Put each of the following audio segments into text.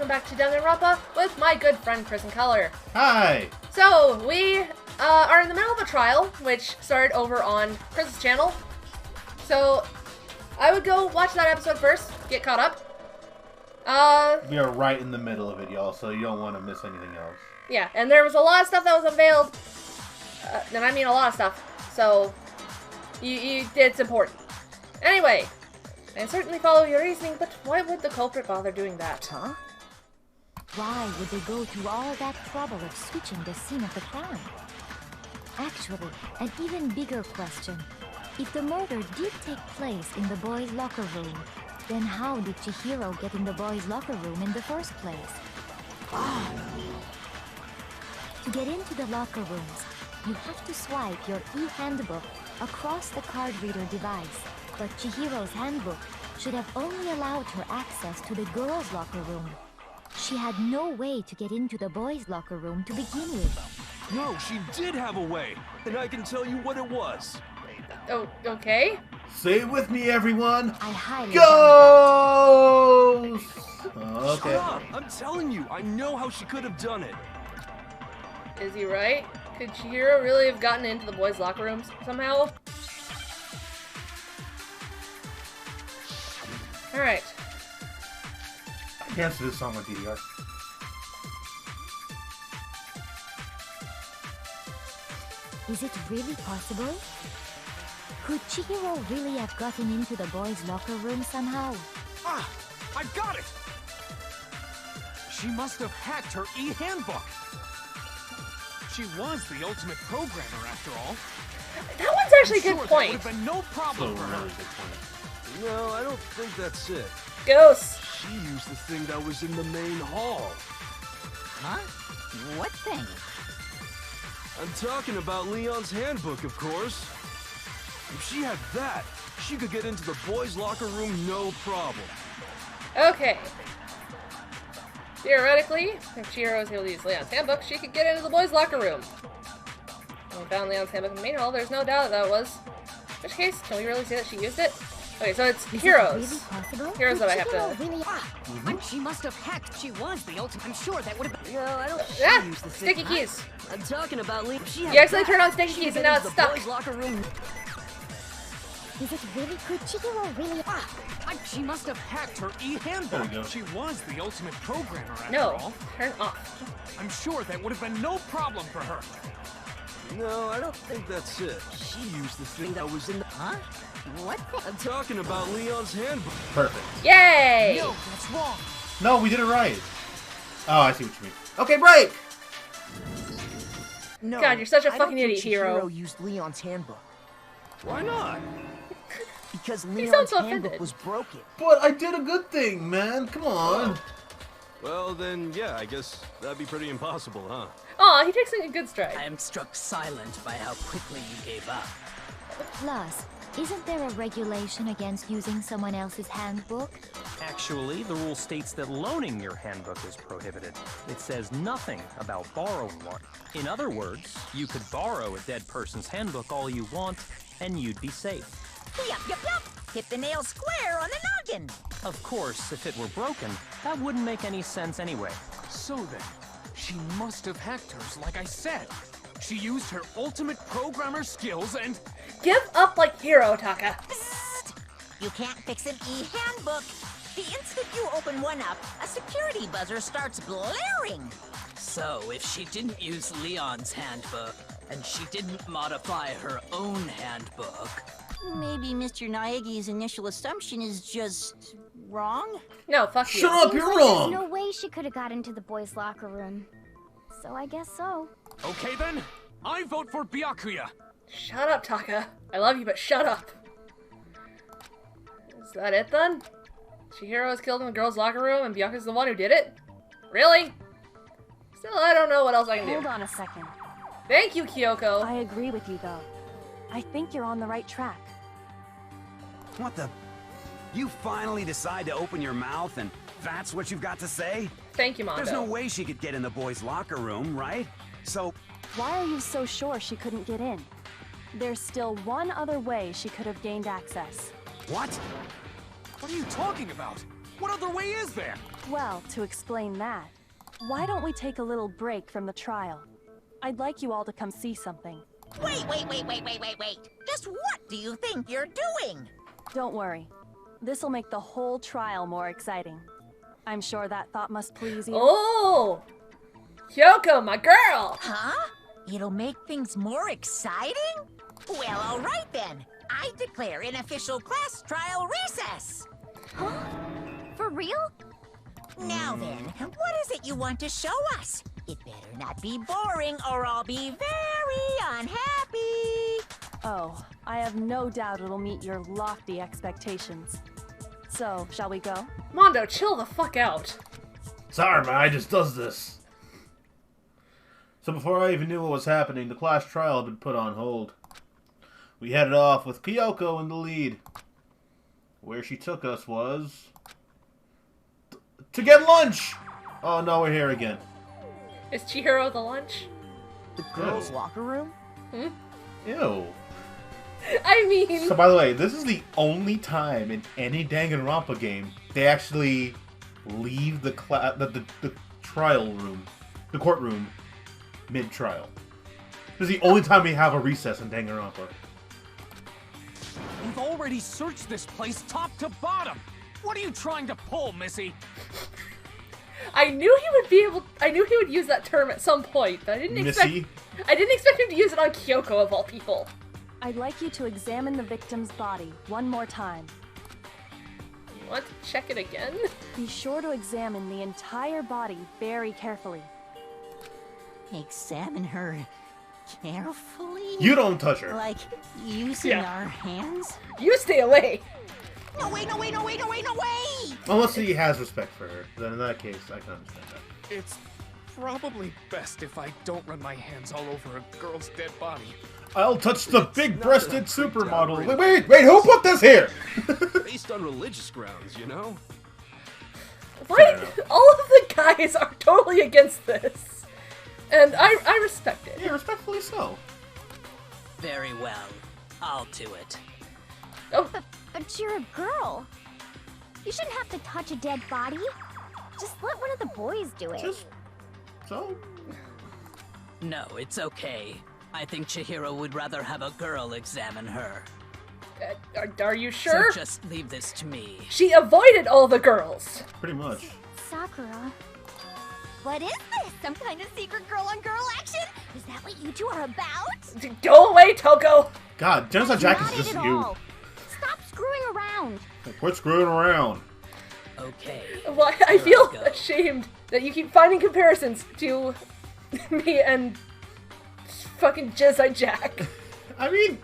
welcome back to Danganronpa with my good friend KrysInColor. Hi! So, we are in the middle of a trial, which started over on Krys's channel. So, I would go watch that episode first, get caught up. We are right in the middle of it, y'all, so you don't want to miss anything else. Yeah, and there was a lot of stuff that was unveiled. And I mean a lot of stuff. So, it's important. Anyway, I certainly follow your reasoning, but why would the culprit bother doing that? Huh? Why would they go through all that trouble of switching the scene of the crime? Actually, an even bigger question. If the murder did take place in the boys' locker room, then how did Chihiro get in the boys' locker room in the first place? To get into the locker rooms, you have to swipe your e-handbook across the card reader device. But Chihiro's handbook should have only allowed her access to the girls' locker room. She had no way to get into the boys' locker room to begin with. No, she did have a way, and I can tell you what it was. Oh, okay. Say it with me, everyone. I highly Ghost! Okay. Shut up! I'm telling you, I know how she could have done it. Is he right? Could Chihiro really have gotten into the boys' locker rooms somehow? Alright. I danced to this song on DDR. Is it really possible? Could Chihiro really have gotten into the boys' locker room somehow? Ah! I got it! She must have hacked her e-handbook. She was the ultimate programmer after all. That one's actually a good point. That would have been no problem So for her. really good point. No, I don't think that's it. Ghost. She used the thing that was in the main hall. Huh? What thing? I'm talking about Leon's handbook, of course. If she had that, she could get into the boys' locker room no problem. Okay. Theoretically, if Chihiro was able to use Leon's handbook, she could get into the boys' locker room. When we found Leon's handbook in the main hall, there's no doubt that was. In which case, can we really say that she used it? Okay, so it's heroes. Heroes that I have to... She must have hacked. She was the ultimate. I'm sure that would have been. No, I don't. Ah! Sticky keys. I'm talking about Lee. You actually turned on sticky keys and now it's stuck. Locker room. Is it really? Could Chihiro really? She must have hacked her There e-handbook. we go. She was the ultimate programmer after No, all. turn off. I'm sure that would have been no problem for her. No, I don't think that's it. She used the thing that was in the. Huh? What? I'm talking about Leon's handbook. Perfect. Yay! No, that's wrong. No, we did it right. Oh, I see what you mean. Okay, break! No, God, you're such a I fucking don't idiot, think Chihiro Hero. used Leon's handbook Why not? because sounds Leon's so handbook offended. was broken. But I did a good thing, man. Come on. Well, then, yeah, I guess that'd be pretty impossible, huh? Aw, he takes a good stride. I am struck silent by how quickly you gave up. Plus, isn't there a regulation against using someone else's handbook? Actually, the rule states that loaning your handbook is prohibited. It says nothing about borrowing one. In other words, you could borrow a dead person's handbook all you want, and you'd be safe. Yup, yup, yup. Hit the nail square on the noggin. Of course, if it were broken, that wouldn't make any sense anyway. So then, she must have hacked hers, like I said. She used her ultimate programmer skills and... Give up like Hero, Taka. Psst. You can't fix an e-handbook. The instant you open one up, a security buzzer starts blaring. So, if she didn't use Leon's handbook, and she didn't modify her own handbook... Maybe Mr. Naegi's initial assumption is just... wrong? No, fuck you. Shut up, you're wrong! There's no way she could have got into the boys' locker room. So I guess so. Okay then, I vote for Byakuya. Shut up, Taka. I love you, but shut up. Is that it then? Chihiro was killed in the girls' locker room and Byakuya's the one who did it? Really? Still, I don't know what else I can do. Hold on a second. Thank you, Kyoko. I agree with you, though. I think you're on the right track. What the? You finally decide to open your mouth and that's what you've got to say? Thank you, Mondo. There's no way she could get in the boys' locker room, right? So... Why are you so sure she couldn't get in? There's still one other way she could have gained access. What? What are you talking about? What other way is there? Well, to explain that, why don't we take a little break from the trial? I'd like you all to come see something. Wait. Just what do you think you're doing? Don't worry. This'll make the whole trial more exciting. I'm sure that thought must please you. Oh! Kyoko, my girl! Huh? It'll make things more exciting? Well, all right then. I declare an official class trial recess. Huh? For real? Now then, what is it you want to show us? It better not be boring or I'll be very unhappy. Oh, I have no doubt it'll meet your lofty expectations. So, shall we go? Mondo, chill the fuck out. Sorry, man, I just does this. So before I even knew what was happening, the class trial had been put on hold. We headed off with Kyoko in the lead. Where she took us was... to get lunch! Oh no, we're here again. Is Chihiro the lunch? The girls' locker room? Hmm? Ew. I mean... So by the way, this is the only time in any Danganronpa game they actually leave the trial room, the courtroom, mid-trial. This is the only time we have a recess in Danganronpa. We've already searched this place top to bottom. What are you trying to pull, Missy? I knew he would use that term at some point, but I didn't expect him to use it on Kyoko of all people. I'd like you to examine the victim's body one more time. You want to check it again? Be sure to examine the entire body very carefully. Examine her carefully? You don't touch her. Like, using our hands? You stay away! No way! Unless he has respect for her. Then in that case, I can understand that. It's probably best if I don't run my hands all over a girl's dead body. I'll touch the big-breasted supermodel. Wait, who put this here? Based on religious grounds, you know? Right? All of the guys are totally against this. And I respect it. Yeah, respectfully so. Very well. I'll do it. Oh. But you're a girl. You shouldn't have to touch a dead body. Just let one of the boys do it. So? No, it's okay. I think Chihiro would rather have a girl examine her. Are you sure? So just leave this to me. She avoided all the girls. Pretty much. Sakura. What is this? Some kind of secret girl-on-girl action? Is that what you two are about? Go away, Toko! God, Genocide Jack is just you. Stop screwing around. Quit screwing around. Okay. Well, I feel ashamed that you keep finding comparisons to me and fucking Genocide Jack. I mean,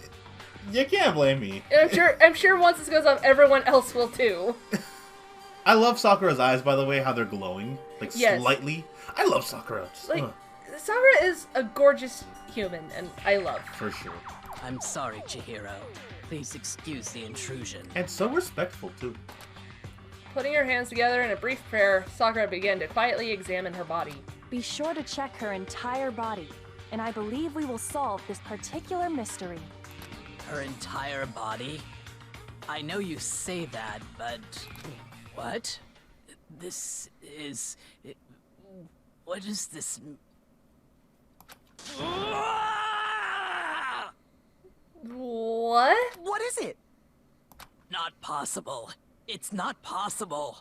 you can't blame me. And I'm sure once this goes up, everyone else will too. I love Sakura's eyes, by the way, how they're glowing. Like, slightly. I love Sakura. Sakura is a gorgeous human, and I love. For sure. I'm sorry, Chihiro. Please excuse the intrusion. And so respectful, too. Putting her hands together in a brief prayer, Sakura began to quietly examine her body. Be sure to check her entire body, and I believe we will solve this particular mystery. Her entire body? I know you say that, but... What? This is... What is this... What? What is it? Not possible. It's not possible.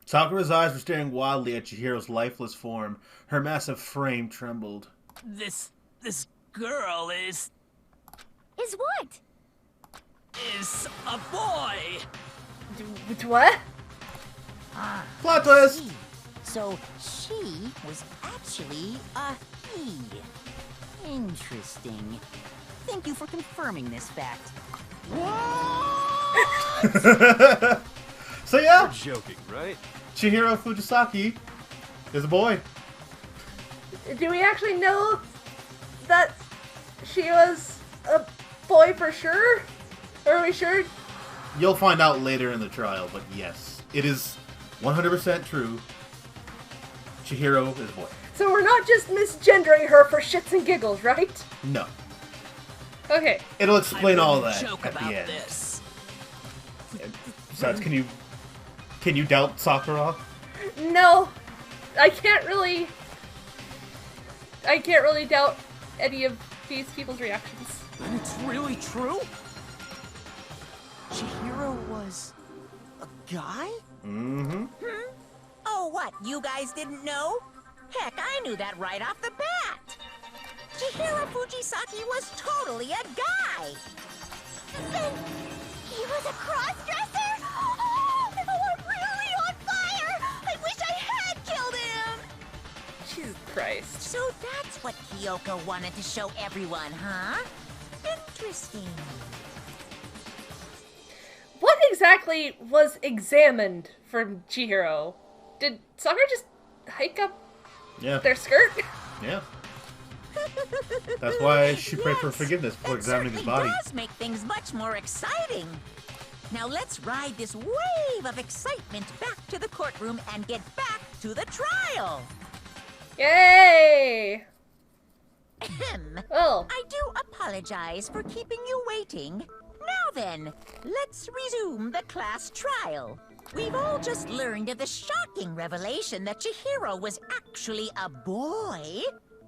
Sakura's eyes were staring wildly at Chihiro's lifeless form. Her massive frame trembled. This girl is... Is what? Is a boy! What? Plot twist! So she was actually a he. Interesting. Thank you for confirming this fact. So yeah, you're joking, right? Chihiro Fujisaki is a boy. Do we actually know that she was a boy for sure? Are we sure? You'll find out later in the trial, but yes, it is 100% true. Chihiro is a boy. So we're not just misgendering her for shits and giggles, right? No. Okay. It'll explain all that joke at about the end. This. Besides, can you Can you doubt Sakura? No, I can't really doubt any of these people's reactions. And it's really true? Chihiro was a guy? Mm-hmm. Oh, what? You guys didn't know? Heck, I knew that right off the bat. Chihiro Fujisaki was totally a guy. Then he was a cross-dresser? Oh, I'm really on fire! I wish I had killed him! Jesus Christ. So that's what Kyoko wanted to show everyone, huh? Interesting. What exactly was examined from Chihiro? Did Sakura just hike up their skirt? Yeah. That's why she prayed for forgiveness before examining his body. It does make things much more exciting. Now let's ride this wave of excitement back to the courtroom and get back to the trial. Yay! Well, I do apologize for keeping you waiting. Now then, let's resume the class trial. We've all just learned of the shocking revelation that Chihiro was actually a boy.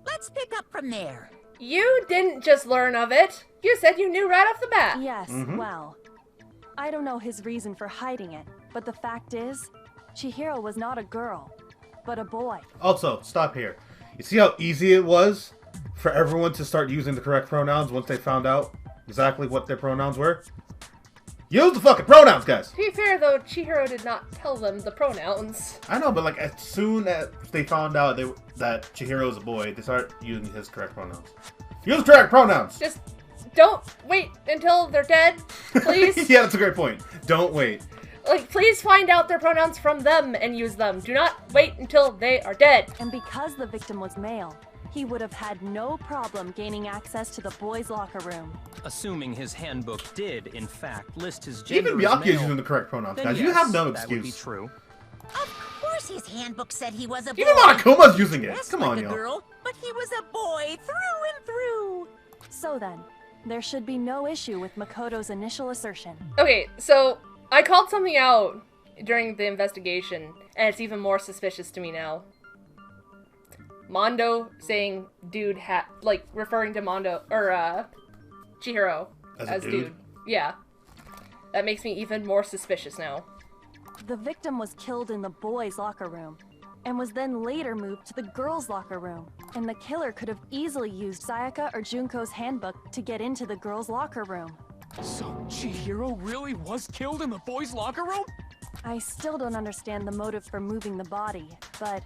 Let's pick up from there. You didn't just learn of it. You said you knew right off the bat. Yes, well, I don't know his reason for hiding it, but the fact is, Chihiro was not a girl, but a boy. Also, stop here. You see how easy it was for everyone to start using the correct pronouns once they found out exactly what their pronouns were? Use the fucking pronouns, guys! To be fair, though, Chihiro did not tell them the pronouns. I know, but like as soon as they found out that Chihiro's a boy, they start using his correct pronouns. Use the correct pronouns! Just don't wait until they're dead, please. Yeah, that's a great point. Don't wait. Like, please find out their pronouns from them and use them. Do not wait until they are dead. And because the victim was male, he would have had no problem gaining access to the boys' locker room. Assuming his handbook did, in fact, list his gender Even as Byakuya is male, using the correct pronouns, then guys. yes, You have no that would be excuse. true. Of course his handbook said he was a boy. Even Monokuma's using it. Dressed Come like on, a y'all. girl, but he was a boy through and through. So then, there should be no issue with Makoto's initial assertion. Okay, so I called something out during the investigation, and it's even more suspicious to me now. Mondo saying dude like referring to Mondo or Chihiro as dude. Yeah. That makes me even more suspicious now. The victim was killed in the boys' locker room, and was then later moved to the girls' locker room. And the killer could have easily used Sayaka or Junko's handbook to get into the girls' locker room. So Chihiro really was killed in the boys' locker room? I still don't understand the motive for moving the body, but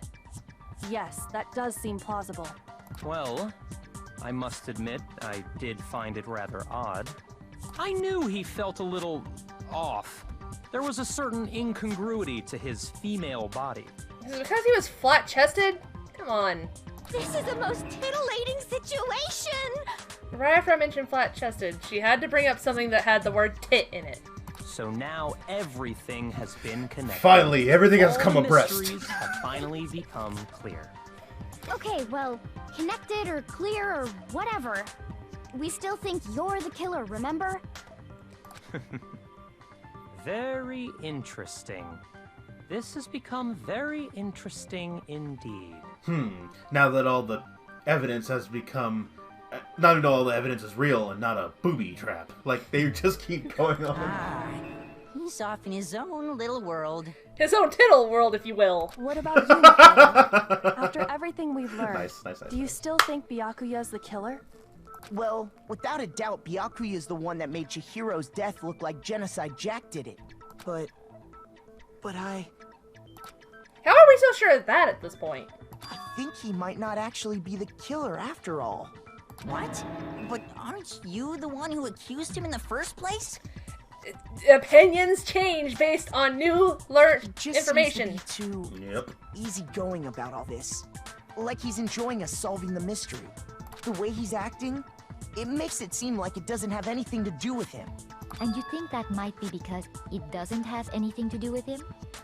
yes, that does seem plausible. Well, I must admit, I did find it rather odd. I knew he felt a little off. There was a certain incongruity to his female body. Is it because he was flat-chested? Come on. This is the most titillating situation! Right after I mentioned flat-chested, she had to bring up something that had the word tit in it. So now everything has been connected. Finally, everything has come All the abreast. mysteries have finally become clear. Okay, well, connected or clear or whatever. We still think you're the killer, remember? Very interesting. This has become very interesting indeed. Now that all the evidence has become... Not that all the evidence is real and not a booby trap. Like, they just keep going on. He's off in his own little world. His own tittle world, if you will. What about you, Makoto? After everything we've learned, Nice, do you still think Byakuya's the killer? Well, without a doubt, Byakuya is the one that made Chihiro's death look like Genocide Jack did it. But I How are we so sure of that at this point? think he might not actually be the killer after all. What? But aren't you the one who accused him in the first place? Opinions change based on new learned Just information. seems to be too easygoing about all this. Like he's enjoying us solving the mystery. The way he's acting, it makes it seem like it doesn't have anything to do with him. And you think that might be because it doesn't have anything to do with him?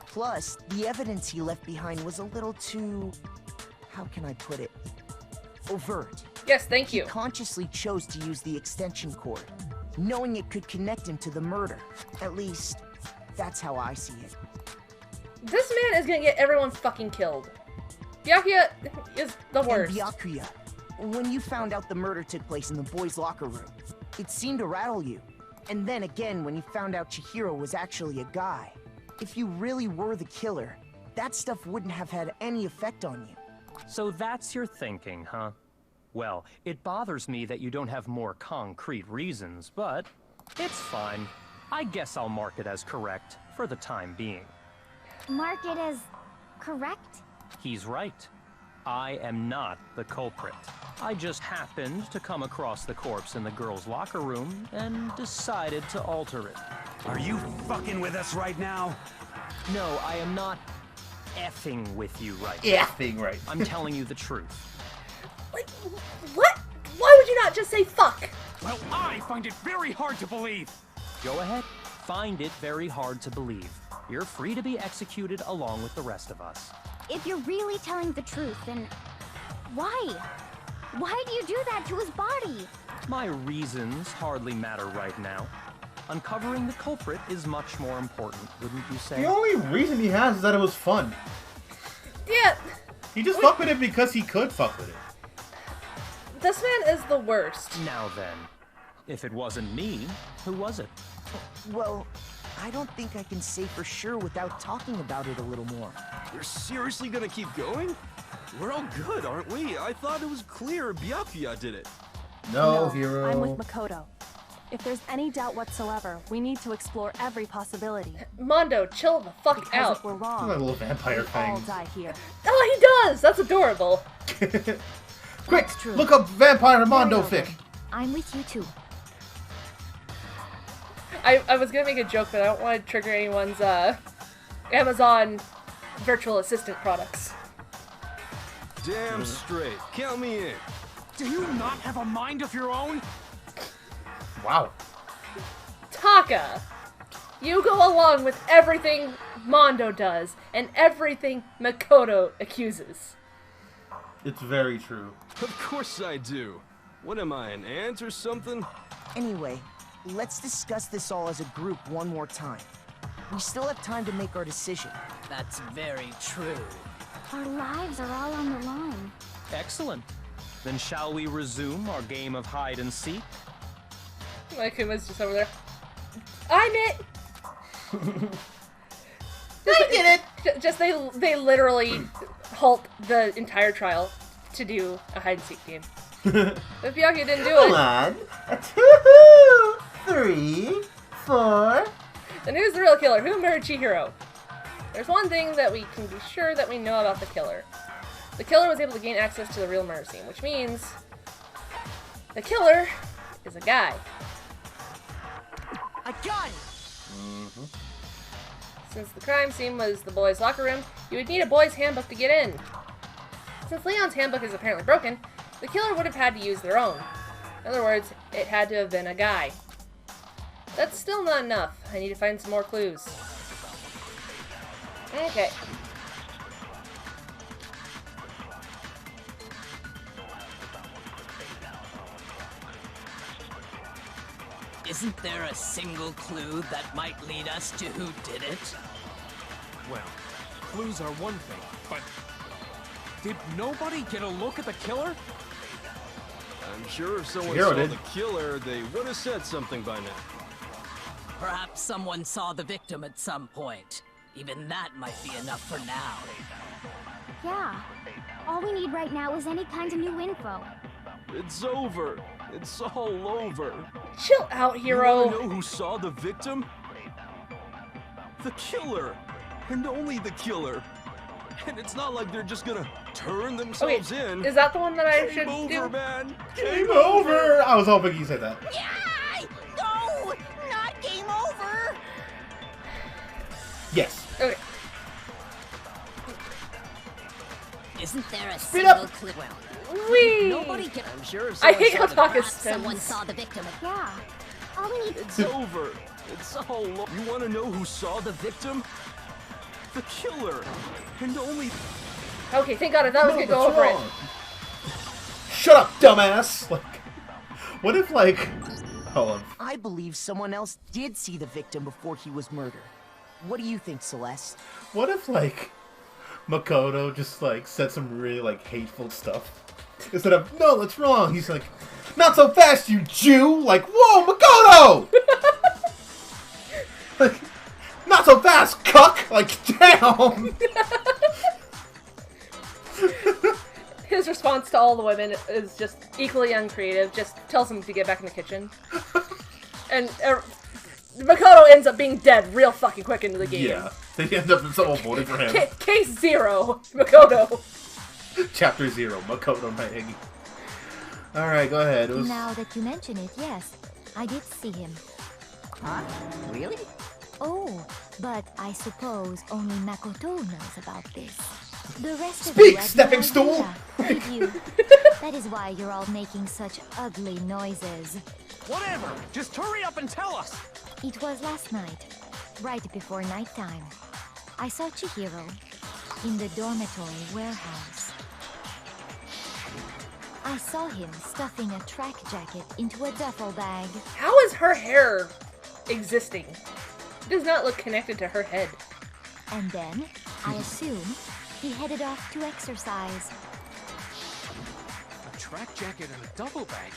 Plus, the evidence he left behind was a little too... how can I put it? Overt. Yes, thank you. He consciously chose to use the extension cord, knowing it could connect him to the murder. At least, that's how I see it. This man is gonna get everyone fucking killed. Byakuya is the worst. And Byakuya, when you found out the murder took place in the boys' locker room, it seemed to rattle you. And then again, when you found out Chihiro was actually a guy. If you really were the killer, that stuff wouldn't have had any effect on you. So that's your thinking, huh? Well, it bothers me that you don't have more concrete reasons, but it's fine. I guess I'll mark it as correct for the time being. Mark it as correct? He's right. I am not the culprit. I just happened to come across the corpse in the girls' locker room and decided to alter it. Are you fucking with us right now? No, I am not effing with you right now. Effing right. I'm telling you the truth. Like, what? Why would you not just say fuck? Well, I find it very hard to believe. Go ahead. Find it very hard to believe. You're free to be executed along with the rest of us. If you're really telling the truth, then why? Why do you do that to his body? My reasons hardly matter right now. Uncovering the culprit is much more important, wouldn't you say? The only reason he has is that it was fun. Yeah. He just fucked with it because he could fuck with it. This man is the worst. Now then, if it wasn't me, who was it? Well, I don't think I can say for sure without talking about it a little more. We're seriously gonna keep going? We're all good, aren't we? I thought it was clear Byakuya did it. No, Hero. I'm with Makoto. If there's any doubt whatsoever, we need to explore every possibility. Mondo, chill the fuck Because out. if we're wrong, That little vampire we all thing. die here. Oh, he does! That's adorable. Quick, look up Vampire Mondo fic. I'm with you too. I was gonna make a joke, but I don't want to trigger anyone's Amazon virtual assistant products. Damn straight. Count me in. Do you not have a mind of your own? Wow. Taka, you go along with everything Mondo does and everything Makoto accuses. It's very true. Of course I do. What am I, an ant or something? Anyway, let's discuss this all as a group one more time. We still have time to make our decision. That's very true. Our lives are all on the line. Excellent. Then shall we resume our game of hide and seek? Monokuma's just over there. I'm it! I did it! Just they literally halt the entire trial to do a hide and seek game. If Byakuya didn't do it, on. 2, 3, 4. then who's the real killer? Who murdered Chihiro? There's one thing that we can be sure that we know about the killer. The killer was able to gain access to the real murder scene, which means the killer is a guy. I got it! Since the crime scene was the boys' locker room, you would need a boys' handbook to get in. Since Leon's handbook is apparently broken, the killer would have had to use their own. In other words, it had to have been a guy. That's still not enough. I need to find some more clues. Okay. Isn't there a single clue that might lead us to who did it? Well, clues are one thing, but did nobody get a look at the killer? I'm sure if someone Chihiro saw did. the killer, they would have said something by now. Perhaps someone saw the victim at some point. Even that might be enough for now. Yeah. All we need right now is any kind of new info. It's over. It's all over. Chill out, You hero. wanna know who saw the victim? The killer. And only the killer. And it's not like they're just gonna turn themselves in. Is that the one that I Game should over, do? man. Game over! I was hoping you said that. Yeah! No! Not game over! Yes. Okay. Isn't there a Speed single up. clue? Well, Whee! nobody can. I'm sure if I someone hate saw how the Taka Someone spins. saw the victim. Yeah. All we need It's over. It's all over. You want to know who saw the victim? The killer. And only... Okay, thank God, I thought I was gonna go over it. Shut up, dumbass! Like, what if, like... Hold on. I believe someone else did see the victim before he was murdered. What do you think, Celeste? What if, like, Makoto just, like, said some really, like, hateful stuff? Instead of, no, that's wrong, he's like, not so fast, you Jew! Like, whoa, Makoto! Like, not so fast, cuck! Like, damn! His response to all the women is just equally uncreative, just tells him to get back in the kitchen. And Makoto ends up being dead real fucking quick into the game. Yeah, they end up in someone voting for him. Case 0, Makoto. Chapter 0, Makoto Naegi. Alright, go ahead. Now that you mention it, yes, I did see him. Huh? Really? Oh, but I suppose only Makoto knows about this. The rest of Speak, you have stepping no stool! idea, did you? That is why you're all making such ugly noises. Whatever! Just hurry up and tell us! It was last night, right before nighttime. I saw Chihiro in the dormitory warehouse. I saw him stuffing a track jacket into a duffel bag. How is her hair existing? It does not look connected to her head. And then, I assume, he headed off to exercise. A track jacket and a duffel bag?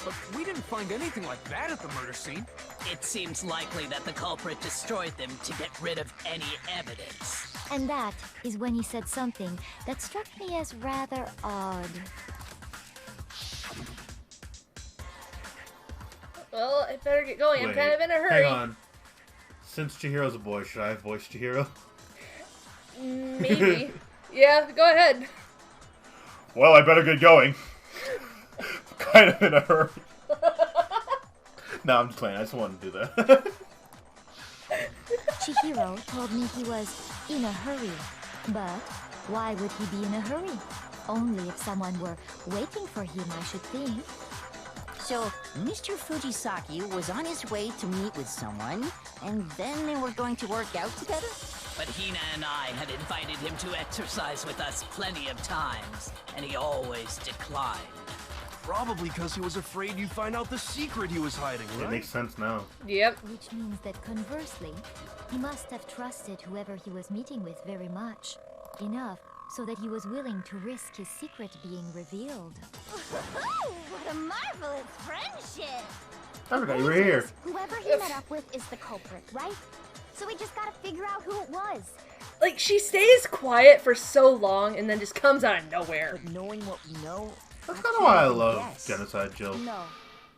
But we didn't find anything like that at the murder scene. It seems likely that the culprit destroyed them to get rid of any evidence. And that is when he said something that struck me as rather odd. Well, I better get going. Wait, I'm kind of in a hurry. Hang on. Since Chihiro's a boy, should I voice Chihiro? Maybe. Yeah, go ahead. Well, I better get going. Kind of in a hurry. No, I'm just playing. I just wanted to do that. Chihiro told me he was in a hurry. But why would he be in a hurry? Only if someone were waiting for him, I should think. So, Mr. Fujisaki was on his way to meet with someone, and then they were going to work out together? But Hina and I had invited him to exercise with us plenty of times, and he always declined. Probably because he was afraid you'd find out the secret he was hiding, right? It makes sense now. Yep. Which means that conversely, he must have trusted whoever he was meeting with very much. Enough so that he was willing to risk his secret being revealed. What a marvelous friendship! I forgot you were here. Whoever he met up with is the culprit, right? So we just gotta figure out who it was. Like, she stays quiet for so long and then just comes out of nowhere. But knowing what we know, That's kind of why I love Genocide Jill. No,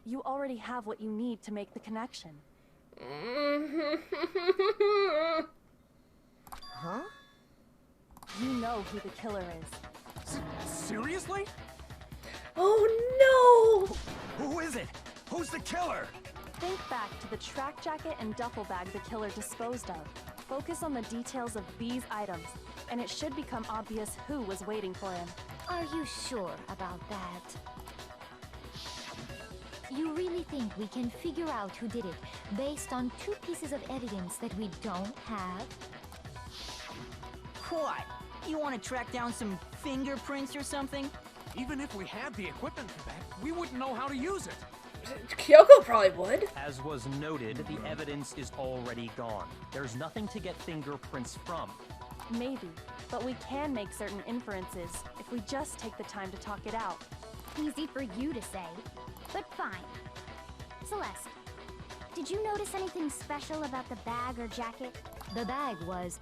you already have what you need to make the connection. huh? You know who the killer is. Seriously? Oh no! Who is it? Who's the killer? Think back to the track jacket and duffel bag the killer disposed of. Focus on the details of these items, and it should become obvious who was waiting for him. Are you sure about that? You really think we can figure out who did it based on 2 pieces of evidence that we don't have? What? You want to track down some fingerprints or something? Even if we had the equipment for that, we wouldn't know how to use it. Kyoko probably would. As was noted, the evidence is already gone. There's nothing to get fingerprints from. Maybe, but we can make certain inferences if we just take the time to talk it out. Easy for you to say, but fine. Celeste, did you notice anything special about the bag or jacket? The bag was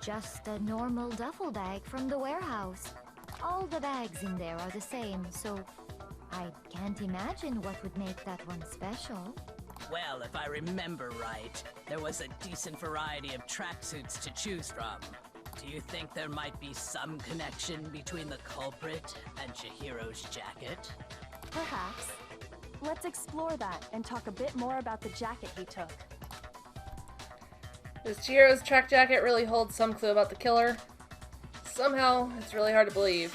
just a normal duffel bag from the warehouse. All the bags in there are the same, so I can't imagine what would make that one special. Well, if I remember right, there was a decent variety of tracksuits to choose from. Do you think there might be some connection between the culprit and Chihiro's jacket? Perhaps. Let's explore that and talk a bit more about the jacket he took. Does Chihiro's track jacket really hold some clue about the killer? Somehow, it's really hard to believe.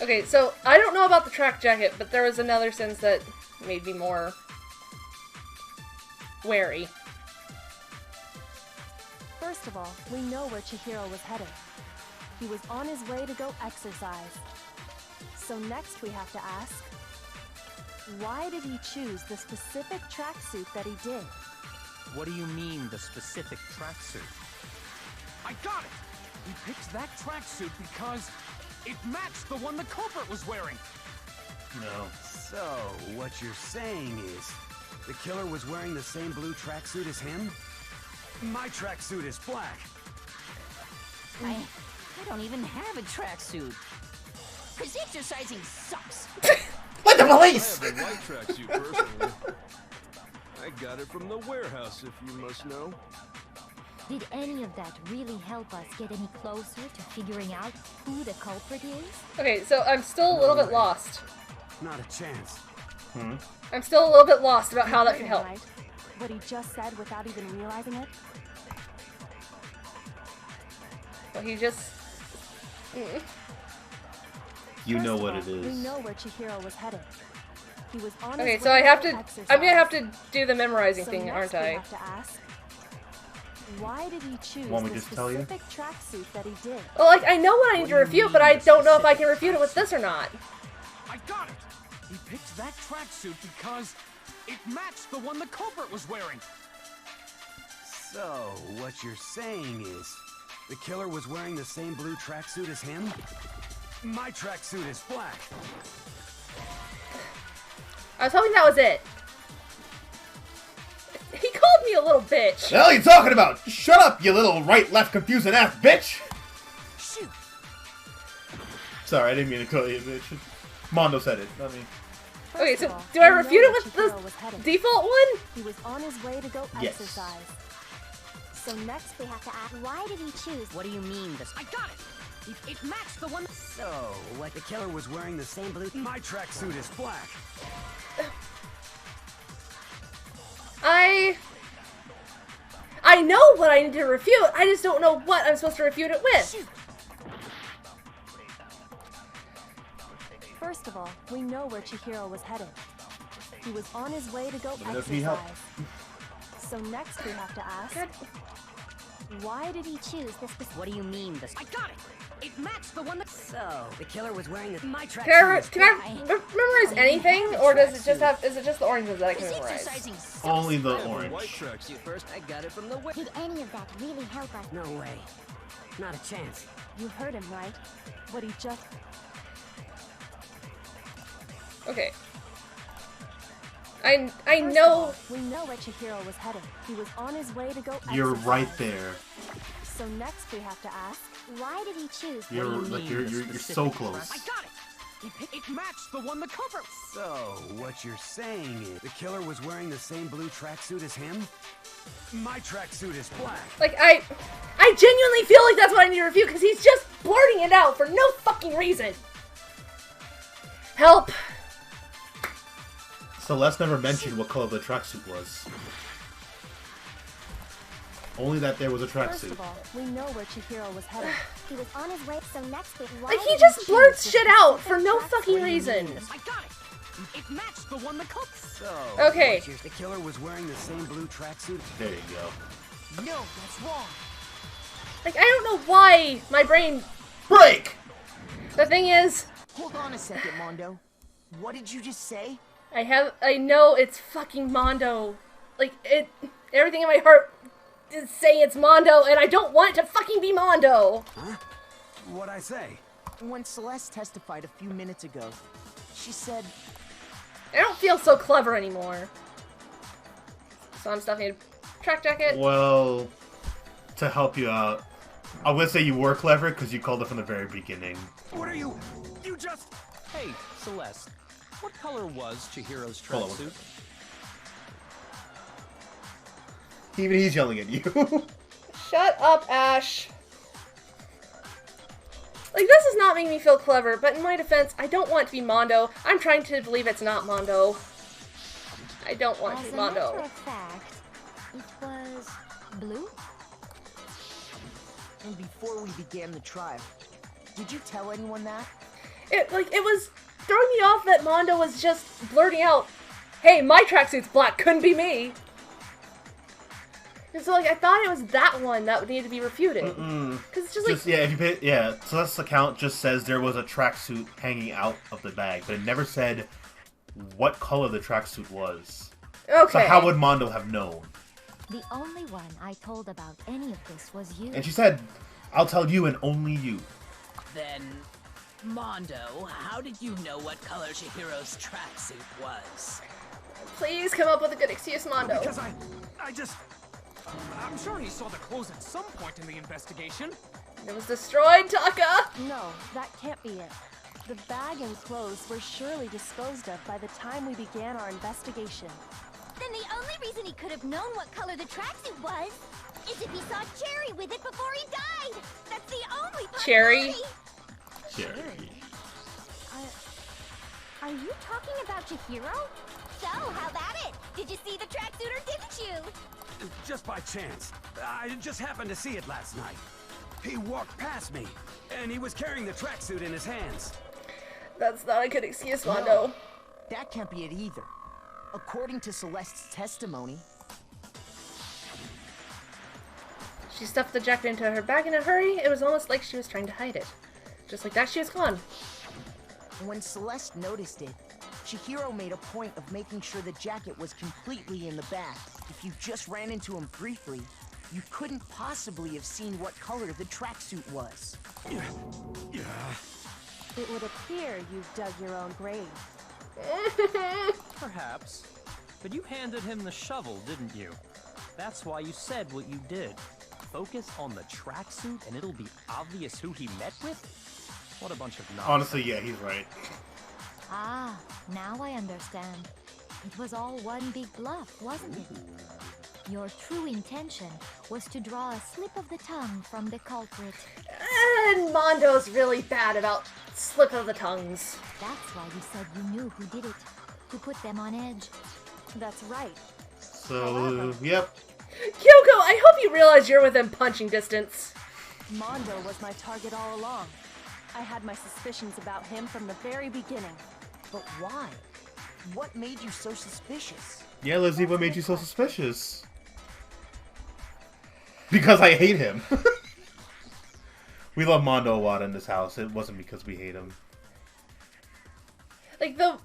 Okay, so I don't know about the track jacket, but there was another sense that made me more wary. First of all, we know where Chihiro was headed. He was on his way to go exercise. So next we have to ask, why did he choose the specific tracksuit that he did? What do you mean, the specific tracksuit? I got it! He picked that tracksuit because it matched the one the culprit was wearing. No. So, what you're saying is, the killer was wearing the same blue tracksuit as him? My tracksuit is black. I don't even have a tracksuit. Cause exercising sucks. Like the police! I have a white tracksuit personally. I got it from the warehouse, if you must know. Did any of that really help us get any closer to figuring out who the culprit is? Okay, so I'm still a little bit lost. Not a chance. I'm still a little bit lost about how that could help. Right? What he just said without even realizing it? Well, he just... You First know of what all, it is. We know where Chihiro was headed. He was on Okay, his so way I have to... exercise. I'm gonna have to do the memorizing So thing, next aren't we I? have to ask, why did he choose Want me the to just tell you? specific tracksuit that he did? Well, like, I know what I need to refute, but I don't know if I can refute it with this or not. I got it! He picked that tracksuit because it matched the one the culprit was wearing. So, what you're saying is, the killer was wearing the same blue tracksuit as him? My tracksuit is black. I was hoping that was it. He called me a little bitch. The hell are you talking about? Shut up, you little right-left confusing ass bitch! Shoot. Sorry, I didn't mean to call you a bitch. Mondo said it, not me. Okay, First so of all, do I we know refute it where with Chihiro the was headed. default one? He was on his way to go Yes. exercise. So next we have to ask, why did he choose? What do you mean, this? I got it! It matched the one. So, what the killer was wearing the same blue... My tracksuit is black. I know what I need to refute, I just don't know what I'm supposed to refute it with. Shoot. First of all, we know where Chihiro was headed. He was on his way to go Does he help? exercise. So next we have to ask, why did he choose this specific... What do you mean, this? I got it! It matched the one that. So, the killer was wearing the... My tracksuit Can I, is can I black. memorize anything, or does it just have? Is it just the oranges that I can Cause memorize? exercising sucks. Only the I have a white orange. tracksuit. First, I got it from the... Did any of that really help us? No way. Not a chance. You heard him, right? What he just... Okay. I First know. of all, we know where Chihiro was headed. He was on his way to go You're exercise. right there. So next we have to ask, Why did he choose? You're do you like mean, you're the so specific close. I got it! It matched the one the culprit. So, what you're saying is, the killer was wearing the same blue tracksuit as him? My tracksuit is black. Like, I genuinely feel like that's what I need to review, because he's just blurting it out for no fucking reason. Help. Celeste never mentioned what color the tracksuit was. Only that there was a First tracksuit. of all, we know where Chihiro was headed. He was on his way, so next week, why Like, did he just choose blurts this shit out for specific no tracksuit? fucking reason. I got it! It matched the one the culprit. So, Okay. what you're- the killer was wearing the same blue tracksuit? There you go. No, that's wrong. Like, I don't know why my brain... Break! The thing is, Hold on a second, Mondo. What did you just say? I know it's fucking Mondo. Like, everything in my heart is saying it's Mondo, and I don't want it to fucking be Mondo. Huh? What'd I say? When Celeste testified a few minutes ago, she said, I don't feel so clever anymore. So I'm stuffing a track jacket. Well, to help you out, I would say you were clever because you called it from the very beginning. What are you? You just... Hey, Celeste, what color was Chihiro's Hold on. tracksuit? Even he's yelling at you. Shut up, Ash. Like, this is not making me feel clever, but in my defense, I don't want it to be Mondo. I'm trying to believe it's not Mondo. I don't want it As to a be matter Mondo. of fact, it was blue. and before we began the trial, did you tell anyone that? It was throwing me off that Mondo was just blurting out, hey, my tracksuit's black, couldn't be me. And so, like, I thought it was that one that would need to be refuted. Because it's just like... Yeah, if you pay, yeah, Celeste's account just says there was a tracksuit hanging out of the bag, but it never said what color the tracksuit was. Okay. So how would Mondo have known? The only one I told about any of this was you. And she said, I'll tell you and only you. Then, Mondo, how did you know what color Chihiro's tracksuit was? Please come up with a good excuse, Mondo. Because I'm sure he saw the clothes at some point in the investigation. It was destroyed, Taka! No, that can't be it. The bag and clothes were surely disposed of by the time we began our investigation. Then the only reason he could have known what color the tracksuit was is if he saw Cherry with it before he died. That's the only possibility. Cherry? Cherry. Are you talking about Chihiro? So, how about it? Did you see the tracksuit or didn't you? Just by chance. I just happened to see it last night. He walked past me, and he was carrying the tracksuit in his hands. That's not a good excuse, Mondo. No, that can't be it either. According to Celeste's testimony, She stuffed the jacket into her bag in a hurry. It was almost like she was trying to hide it. Just like that, she was gone. when Celeste noticed it, Chihiro made a point of making sure the jacket was completely in the bag. If you just ran into him briefly, you couldn't possibly have seen what color the tracksuit was. It would appear you've dug your own grave. Perhaps. But you handed him the shovel, didn't you? That's why you said what you did. Focus on the tracksuit and it'll be obvious who he met with? What a bunch of nonsense. Honestly, yeah, he's right. Ah, now I understand. It was all one big bluff, wasn't it? Your true intention was to draw a slip of the tongue from the culprit. And Mondo's really bad about slip of the tongues. That's why you said you knew who did it, who put them on edge. That's right. So, yep. Kyoko, I hope you realize you're within punching distance. Mondo was my target all along. I had my suspicions about him from the very beginning. But why? What made you so suspicious? Yeah, Lizzie, what made you so suspicious? Because I hate him. We love Mondo Owada in this house. It wasn't because we hate him. Like, the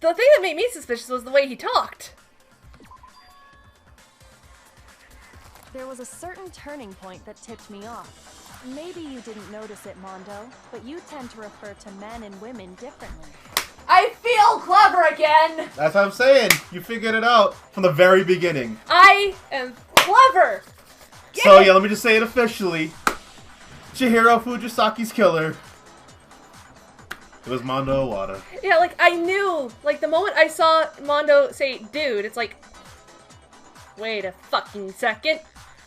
thing that made me suspicious was the way he talked. There was a certain turning point that tipped me off. Maybe you didn't notice it, Mondo, but you tend to refer to men and women differently. I feel clever again! That's what I'm saying. You figured it out from the very beginning. I am clever! So, yeah, let me just say it officially. Chihiro Fujisaki's killer. It was Mondo Owada. Yeah, like, I knew, like, the moment I saw Mondo say, dude, it's like, wait a fucking second.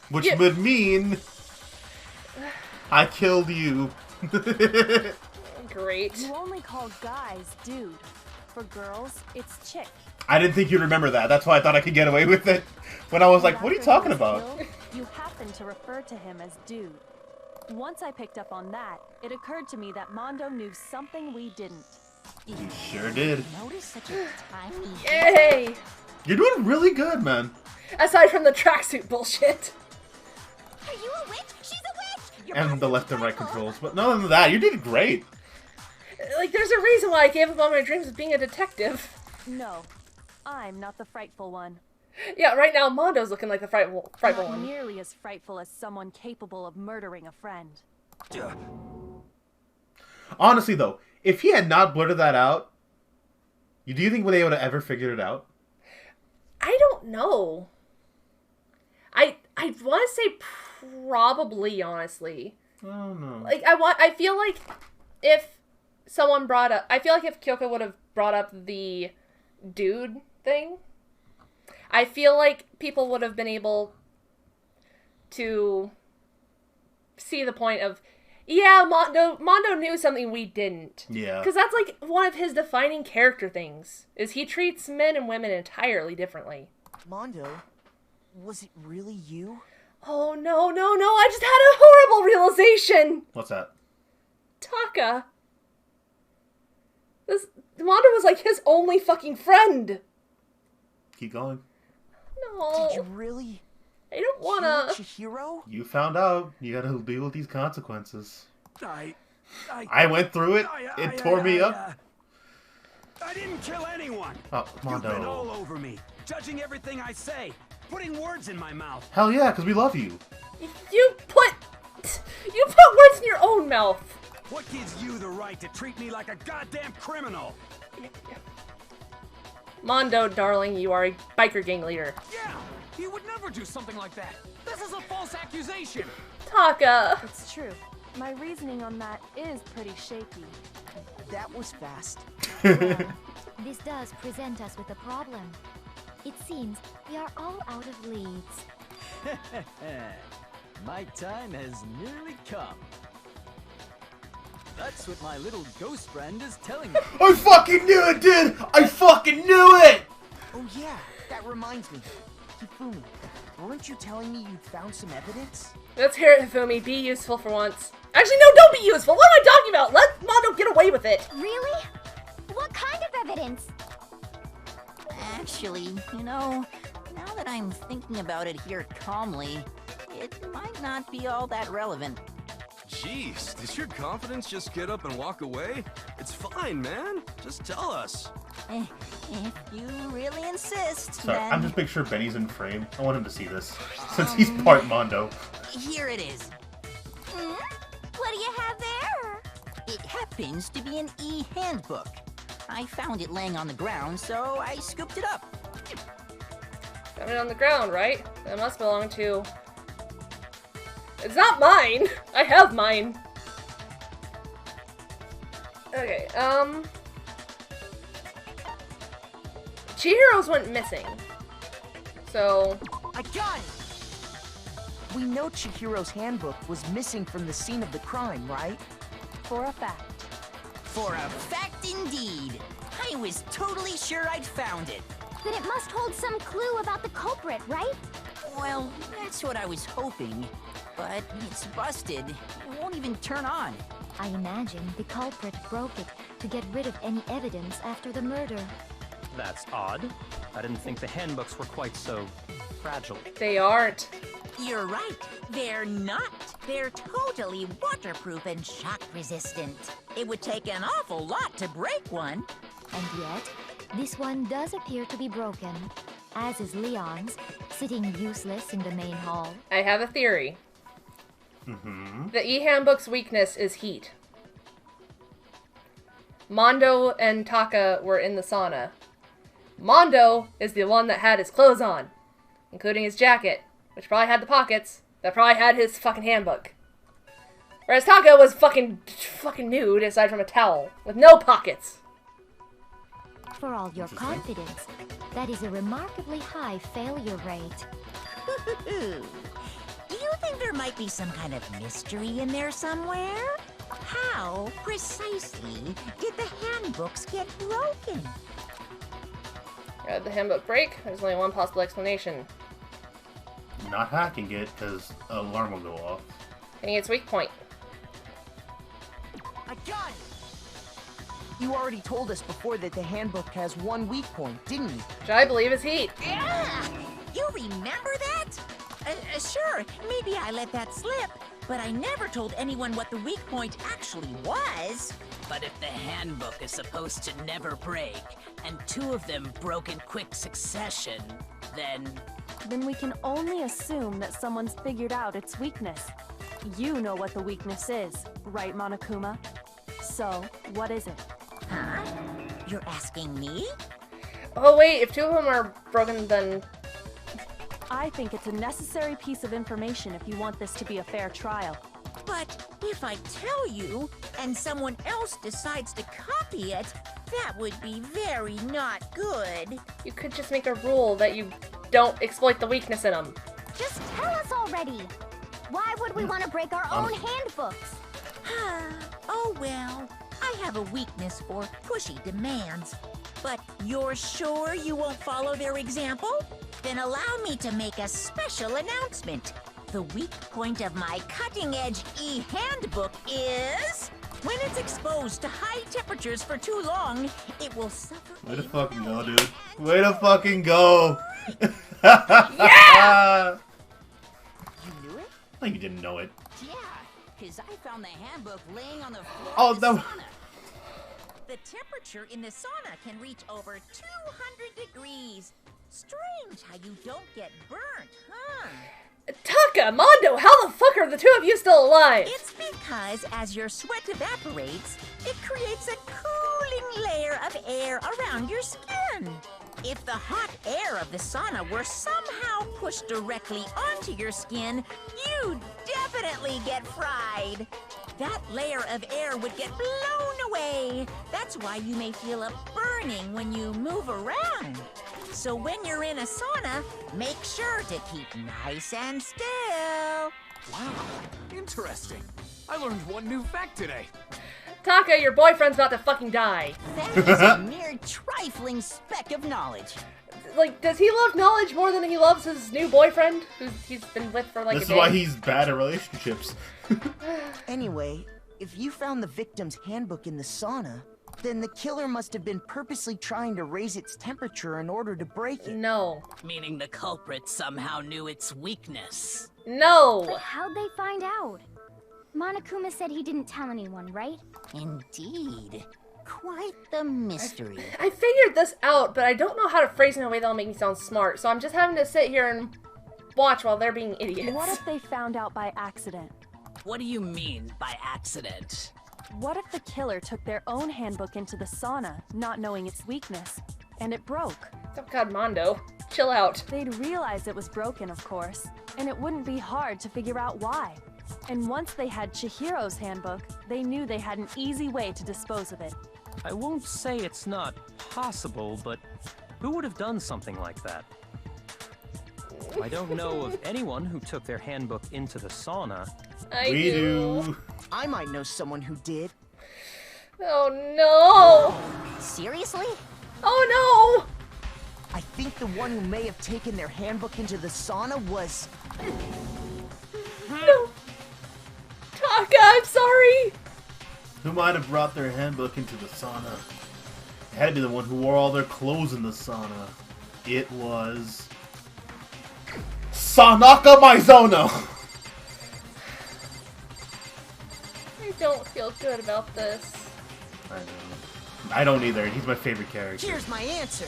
Which would mean I killed you. Great. You only call guys dude. For girls, it's chick. I didn't think you'd remember that. That's why I thought I could get away with it. When I was like, what are you talking about? Killed, you happen to refer to him as dude. Once I picked up on that, it occurred to me that Mondo knew something we didn't. You sure did. Notice such a tiny... Yay! You're doing really good, man. Aside from the tracksuit bullshit. Are you a witch? She's a witch! And the left and right controls. But other than that, you did great. Like, there's a reason why I gave up on my dreams of being a detective. No, I'm not the frightful one. Yeah, right now Mondo's looking like the frightful Not one. nearly as frightful as someone capable of murdering a friend. Honestly, though, if he had not blurted that out, do you think they would have ever figured it out? I don't know. I want to say probably, honestly. Oh, no. Like, I feel like if someone brought up... I feel like if Kyoko would have brought up the dude thing, I feel like people would have been able to see the point of, yeah, Mondo knew something we didn't. Yeah. Because that's like one of his defining character things, is he treats men and women entirely differently. Mondo, was it really you? Oh, no, I just had a horrible realization! What's that? Taka. Mondo was like his only fucking friend. Keep going. No. Did you really? I don't wanna. Chihiro? You found out. You gotta deal with these consequences. I went through it. It tore me up. I didn't kill anyone. Oh, You've been all Mondo. over me, judging everything I say. putting words in my mouth. Hell yeah, because we love you. You put words in your own mouth. What gives you the right to treat me like a goddamn criminal? Mondo, darling, you are a biker gang leader. Yeah, he would never do something like that. This is a false accusation. Taka. It's true. My reasoning on that is pretty shaky. That was fast. This does present us with a problem. It seems we are all out of leads. My time has nearly come. That's what my little ghost friend is telling me. I fucking knew it, dude! I fucking knew it! Oh yeah, that reminds me. Hifumi, weren't you telling me you'd found some evidence? Let's hear it, Hifumi. Be useful for once. Actually, no, don't be useful. What am I talking about? Let Mondo get away with it. Really? What kind of evidence? Actually, you know, now that I'm thinking about it here calmly, it might not be all that relevant. Jeez, did your confidence just get up and walk away? It's fine, man. Just tell us. If you really insist, Sorry, then... I'm just making sure Benny's in frame. I want him to see this, since he's part Mondo. Here it is. What do you have there? It happens to be an e-handbook. I found it laying on the ground, so I scooped it up. Found it on the ground, right? That must belong to... It's not mine! I have mine. Okay, Chihiro's went missing. So... I got it! We know Chihiro's handbook was missing from the scene of the crime, right? For a fact. For a fact indeed. I was totally sure I'd found it. Then it must hold some clue about the culprit, right? Well, that's what I was hoping. But it's busted. It won't even turn on. I imagine the culprit broke it to get rid of any evidence after the murder. That's odd. I didn't think the handbooks were quite so fragile. They aren't. You're right. They're not. They're totally waterproof and shock resistant. It would take an awful lot to break one. And yet, this one does appear to be broken, as is Leon's, sitting useless in the main hall. I have a theory. Mm-hmm. The e-handbook's weakness is heat. Mondo and Taka were in the sauna. Mondo is the one that had his clothes on, including his jacket, which probably had the pockets, that probably had his fucking handbook. Whereas Taka was fucking nude, aside from a towel, with no pockets. For all your confidence, that is a remarkably high failure rate. Do you think there might be some kind of mystery in there somewhere? How, precisely, did the handbooks get broken? How did the handbook break? There's only one possible explanation. Not hacking it, because an alarm will go off. Hitting its weak point. I got it! You already told us before that the handbook has one weak point, didn't you? Which I believe is heat. Yeah! You remember that? Sure, maybe I let that slip, but I never told anyone what the weak point actually was. But if the handbook is supposed to never break, and two of them broke in quick succession, then we can only assume that someone's figured out its weakness. You know what the weakness is, right, Monokuma? So, what is it? Huh? You're asking me? Oh wait, if two of them are broken, then... I think it's a necessary piece of information if you want this to be a fair trial. But if I tell you, and someone else decides to copy it, that would be very not good. You could just make a rule that you don't exploit the weakness in them. Just tell us already. Why would we want to break our own handbooks? Oh well, I have a weakness for pushy demands. But you're sure you won't follow their example? Then allow me to make a special announcement. The weak point of my cutting-edge e-handbook is... when it's exposed to high temperatures for too long, it will suffer... Way to fucking go, dude. Way to fucking go! Yeah! You knew it? No, you didn't know it. Yeah, because I found the handbook laying on the floor Oh, of the no. sauna. The temperature in the sauna can reach over 200 degrees. Strange how you don't get burnt, huh? Taka, Mondo, how the fuck are the two of you still alive? It's because as your sweat evaporates, it creates a cooling layer of air around your skin. If the hot air of the sauna were somehow pushed directly onto your skin, you'd definitely get fried. That layer of air would get blown away. That's why you may feel a burning when you move around. So when you're in a sauna, make sure to keep nice and still. Wow, interesting. I learned one new fact today. Taka, your boyfriend's about to fucking die. That is a mere trifling speck of knowledge. Like, does he love knowledge more than he loves his new boyfriend, who he's been with for like a day? This is why he's bad at relationships. Anyway, if you found the victim's handbook in the sauna, then the killer must have been purposely trying to raise its temperature in order to break it. No. Meaning the culprit somehow knew its weakness. No! But how'd they find out? Monokuma said he didn't tell anyone, right? Indeed. Quite the mystery. I figured this out, but I don't know how to phrase it in a way that'll make me sound smart, so I'm just having to sit here and watch while they're being idiots. What if they found out by accident? What do you mean by accident? What if the killer took their own handbook into the sauna, not knowing its weakness, and it broke? Oh god, Mondo. Chill out. They'd realize it was broken, of course, and it wouldn't be hard to figure out why. And once they had Chihiro's handbook, they knew they had an easy way to dispose of it. I won't say it's not possible, but who would have done something like that? I don't know of anyone who took their handbook into the sauna. We do. I might know someone who did. Oh no! Seriously? Oh I think the one who may have taken their handbook into the sauna was... no! Taka, I'm sorry! Who might have brought their handbook into the sauna? It had to be the one who wore all their clothes in the sauna. It was... Sanaka Maizono! I don't feel good about this. I know. I don't either. He's my favorite character. Here's my answer.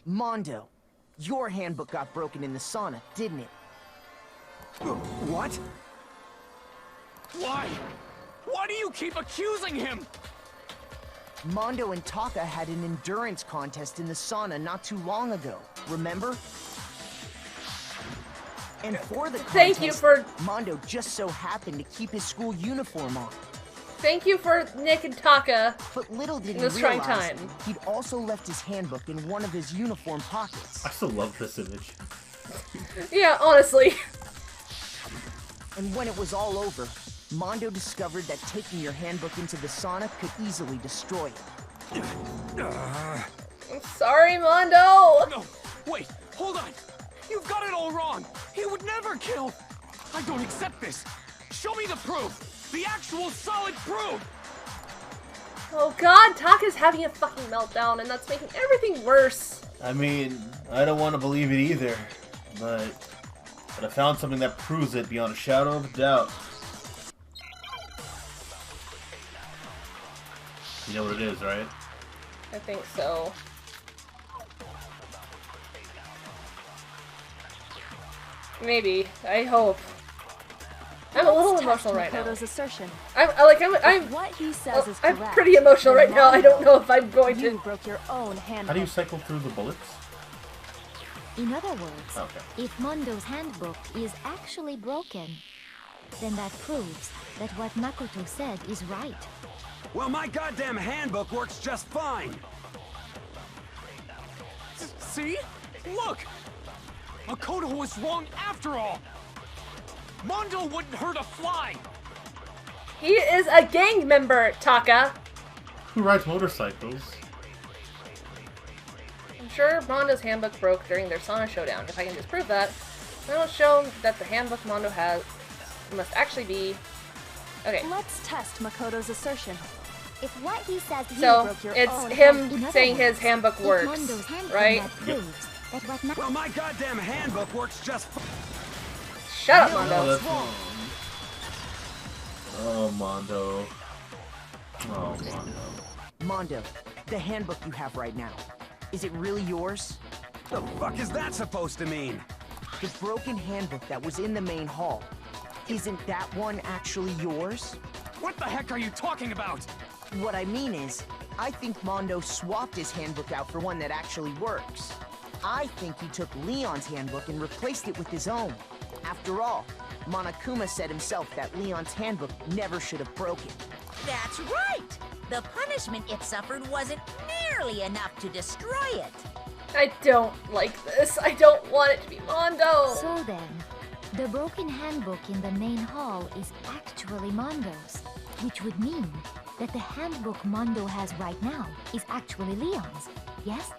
Mondo, your handbook got broken in the sauna, didn't it? What? Why? Why do you keep accusing him? Mondo and Taka had an endurance contest in the sauna not too long ago, remember? And for the contest, Thank you for... Mondo just so happened to keep his school uniform on. Thank you for Nick and Taka. But little did in he this trying realize, time. he'd also left his handbook in one of his uniform pockets. I still love this image. Yeah, honestly. And when it was all over, Mondo discovered that taking your handbook into the sauna could easily destroy it. I'm sorry, Mondo! No, wait, hold on. You've got it all wrong. He would never kill. I don't accept this. Show me the proof. The actual solid proof. Oh god, Taka's having a fucking meltdown, and that's making everything worse. I mean, I don't want to believe it either, but I found something that proves it beyond a shadow of a doubt. You know what it is, right? I think so. Maybe. I hope. I'm a little emotional right now. Makoto's assertion. I'm what he says is I'm correct, pretty emotional right now. I don't know if I'm going you to. broke your own handbook. How do you cycle through the bullets? In other words, Okay. if Mondo's handbook is actually broken, then that proves that what Makoto said is right. Well, my goddamn handbook works just fine. See? Look! Makoto was wrong after all! Mondo wouldn't hurt a fly! He is a gang member, Taka. Who rides motorcycles? I'm sure Mondo's handbook broke during their sauna showdown. If I can disprove that, that will show that the handbook Mondo has must actually be... Okay. Let's test Makoto's assertion. If what he says he So, broke your it's own him in other saying his words, handbook if works, Mondo's handbook right? that proves that what Well, my goddamn handbook works just fine. Shut up, Oh, Mondo. that's wrong. Oh, Mondo. Oh, Mondo. Mondo, the handbook you have right now, Is it really yours? The fuck is that supposed to mean? The broken handbook that was in the main hall. Isn't that one actually yours? What the heck are you talking about? What I mean is, I think Mondo swapped his handbook out for one that actually works. I think he took Leon's handbook and replaced it with his own. After all, Monokuma said himself that Leon's handbook never should have broken. That's right! The punishment it suffered wasn't nearly enough to destroy it. I don't like this. I don't want it to be Mondo. So then, the broken handbook in the main hall is actually Mondo's, which would mean that the handbook Mondo has right now is actually Leon's, yes?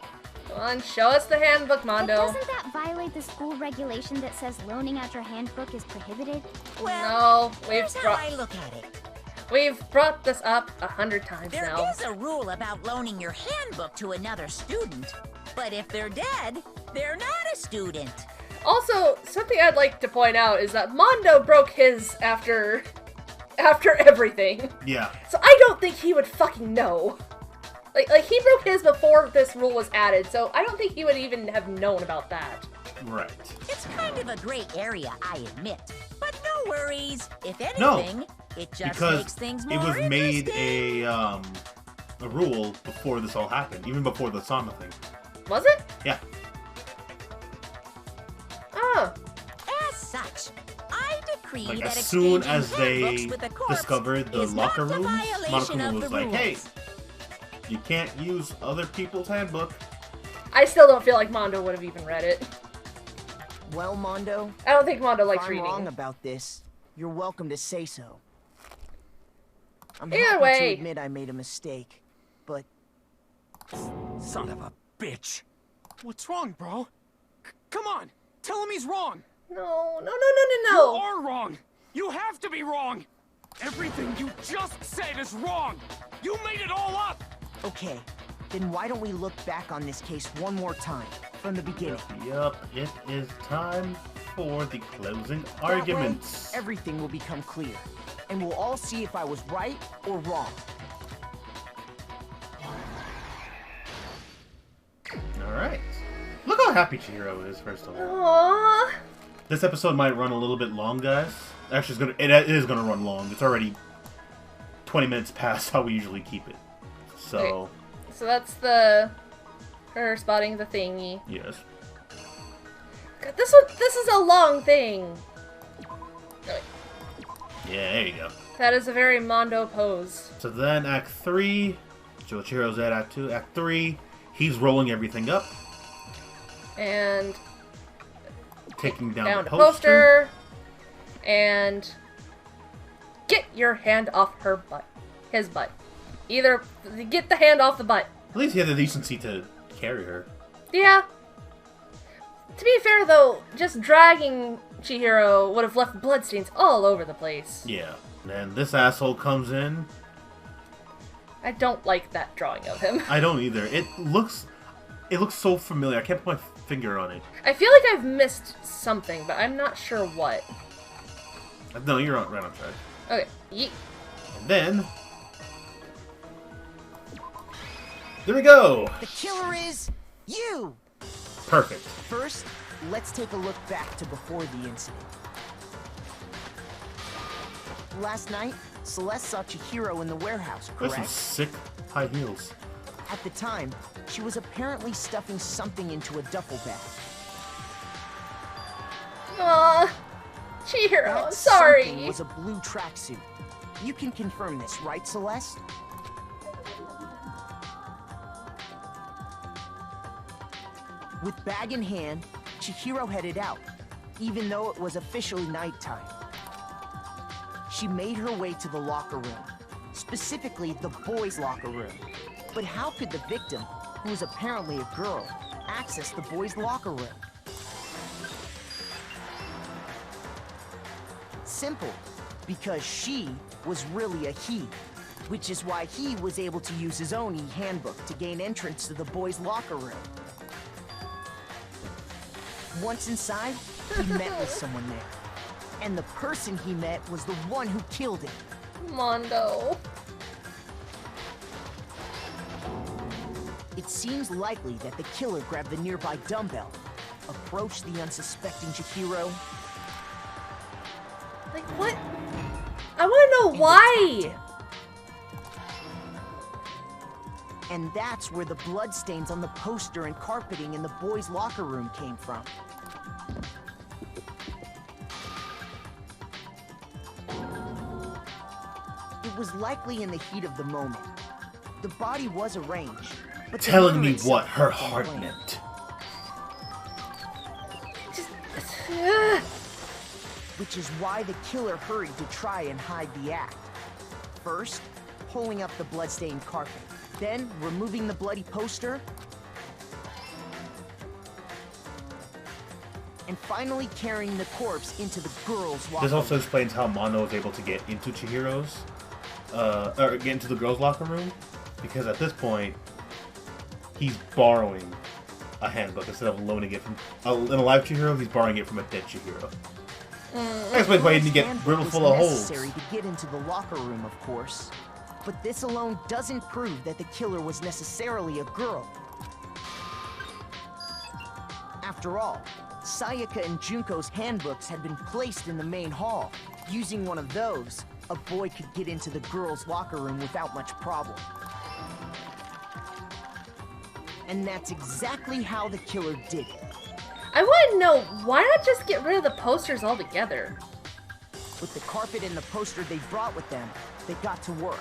Come on, show us the handbook, Mondo. But doesn't that violate the school regulation that says loaning out your handbook is prohibited? Well, no, here's how I look at it. We've brought this up 100 times There now. is a rule about loaning your handbook to another student, but if they're dead, they're not a student. Also, something I'd like to point out is that Mondo broke his after everything. Yeah. So I don't think he would fucking know. Like he broke his before this rule was added, so I don't think he would even have known about that. Right. It's kind of a gray area, I admit. But no worries. If anything, it just makes things more interesting. It was made a rule before this all happened, even before the Sama thing. Was it? Yeah. Oh. As such, I decree Like, that as soon exchanging as they handbooks with a corpse discovered the is locker not a rooms, violation Monokuma of was the like, rules. hey, you can't use other people's handbook. I still don't feel like Mondo would have even read it. Well, Mondo, I don't think Mondo likes if I'm reading. wrong about this, you're welcome to say so. I'm Either happy way. to admit I made a mistake, but... Son of a bitch. What's wrong, bro? Come on, tell him he's wrong. No. You are wrong. You have to be wrong. Everything you just said is wrong. You made it all up. Okay, then why don't we look back on this case one more time, from the beginning? Yup, it is time for the closing That arguments. way, everything will become clear, and we'll all see if I was right or wrong. Alright. Look how happy Chihiro is, first of all. Aww. This episode might run a little bit long, guys. Actually, it is gonna run long. It's already 20 minutes past how we usually keep it. So... Okay. So that's her spotting the thingy. Yes. God, this is a long thing. Yeah, there you go. That is a very Mondo pose. So then Act 3, so Chihiro's at Act 2. Act 3, he's rolling everything up. And Taking down the the poster. And get your hand off her butt. His butt. Either get the hand off the butt. At least he had the decency to carry her. Yeah. To be fair though, just dragging Chihiro would have left bloodstains all over the place. Yeah. And then this asshole comes in. I don't like that drawing of him. I don't either. It looks so familiar. I can't put my finger on it. I feel like I've missed something, but I'm not sure what. No, you're right on track. Okay. Yeet. And then... there we go! The killer is you! Perfect. First, let's take a look back to before the incident. Last night, Celeste saw Chihiro in the warehouse, Those correct? some sick high heels. At the time, she was apparently stuffing something into a duffel bag. Aww. Chihiro, That I'm sorry. something was a blue tracksuit. You can confirm this, right, Celeste? With bag in hand, Chihiro headed out, even though it was officially nighttime. She made her way to the locker room, specifically the boys' locker room. But how could the victim, who was apparently a girl, access the boys' locker room? Simple, because she was really a he, which is why he was able to use his own e-handbook to gain entrance to the boys' locker room. Once inside, he met with someone there. And the person he met was the one who killed him. Mondo. It seems likely that the killer grabbed the nearby dumbbell, approached the unsuspecting Chihiro. Like, what? I want to know why! And that's where the bloodstains on the poster and carpeting in the boys' locker room came from. It was likely in the heat of the moment. The body was arranged, but telling me what her heart meant. Which is why the killer hurried to try and hide the act. First, pulling up the bloodstained carpet, then removing the bloody poster, and finally carrying the corpse into the girls' locker room. This also explains how Mondo was able to get into Chihiro's, or get into the girls' locker room, because at this point, he's borrowing a handbook instead of loaning it from in a live Chihiro. He's borrowing it from a dead Chihiro. That explains why he didn't get riddle full of holes. Necessary to get into the locker room, of course, but this alone doesn't prove that the killer was necessarily a girl. After all, Sayaka and Junko's handbooks had been placed in the main hall. Using one of those, a boy could get into the girls' locker room without much problem. And that's exactly how the killer did it. I want to know, why not just get rid of the posters altogether? With the carpet and the poster they brought with them, they got to work.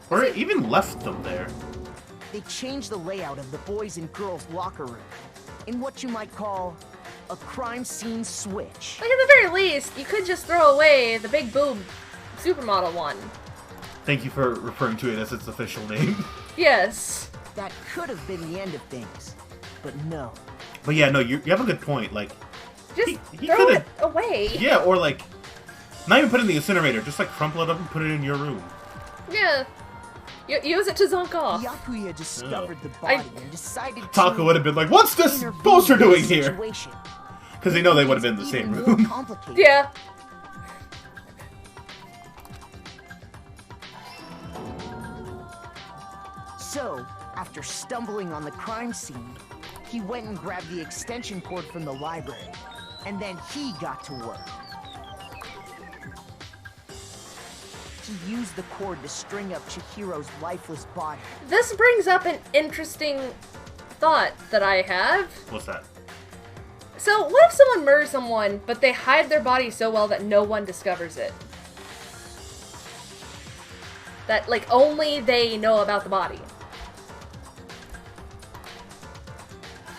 Or even left them there. They changed the layout of the boys' and girls' locker room in what you might call a crime scene switch. Like, at the very least, you could just throw away the big boob supermodel one. Thank you for referring to it as its official name. Yes. That could have been the end of things, but no. But yeah, no, you have a good point. Like, just he throw it away. Yeah, or like, not even put it in the incinerator. Just like crumple it up and put it in your room. Yeah. Use it to zonk off. Yakuya discovered the body and decided Taka would have been like, "What's this poster doing here?" Because they know they would have been in the same room. Yeah. So, after stumbling on the crime scene, he went and grabbed the extension cord from the library, and then he got to work. He used the cord to string up Chihiro's lifeless body. This brings up an interesting thought that I have. What's that? So, what if someone murders someone, but they hide their body so well that no one discovers it? That, like, only they know about the body.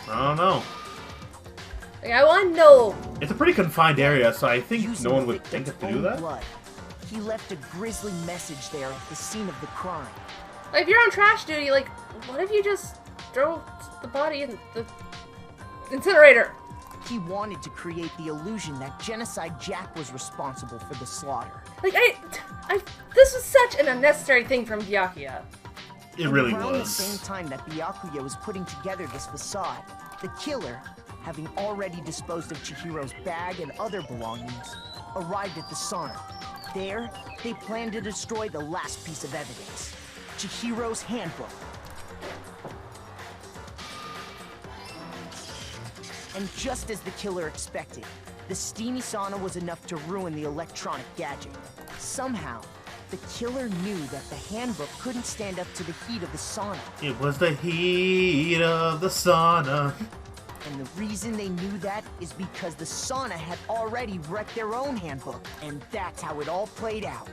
I don't know. Like, I want to know. It's a pretty confined area, so I think no one would think to do that. Blood, he left a grisly message there at the scene of the crime. Like, if you're on trash duty, like, what if you just throw the body in the incinerator? He wanted to create the illusion that Genocide Jack was responsible for the slaughter. Like, this was such an unnecessary thing from Byakuya. It really Around was. the same time that Byakuya was putting together this facade, the killer, having already disposed of Chihiro's bag and other belongings, arrived at the sauna. There, they planned to destroy the last piece of evidence, Chihiro's handbook. And just as the killer expected, the steamy sauna was enough to ruin the electronic gadget. Somehow, the killer knew that the handbook couldn't stand up to the heat of the sauna. It was the heat of the sauna. And the reason they knew that is because the sauna had already wrecked their own handbook. And that's how it all played out.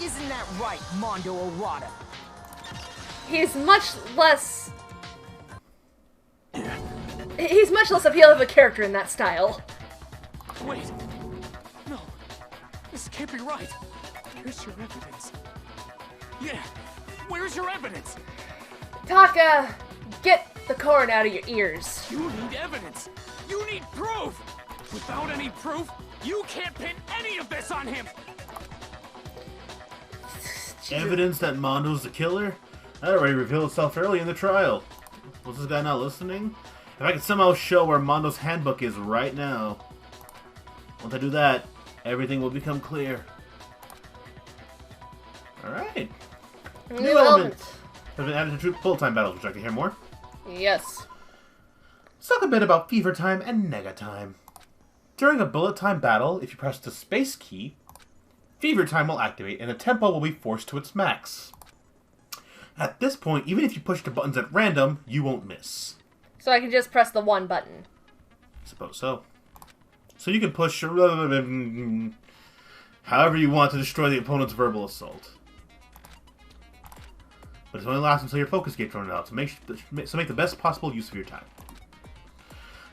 Isn't that right, Mondo Owada? He's much less appealing of a character in that style. Wait. No. This can't be right. Where's your evidence? Yeah. Where's your evidence? Taka, get the corn out of your ears. You need evidence. You need proof. Without any proof, you can't pin any of this on him. Evidence that Mondo's the killer? That already revealed itself early in the trial. Was this guy not listening? If I could somehow show where Mondo's handbook is right now. Once I do that, everything will become clear. Alright. New element. Has been added to troop full-time battles. Would you like to hear more? Yes. Let's talk a bit about fever time and nega time. During a bullet time battle, if you press the space key, fever time will activate and the tempo will be forced to its max. At this point, even if you push the buttons at random, you won't miss. So I can just press the one button. I suppose so. So you can push however you want to destroy the opponent's verbal assault. But it only lasts until your focus gate's run out, so make the best possible use of your time.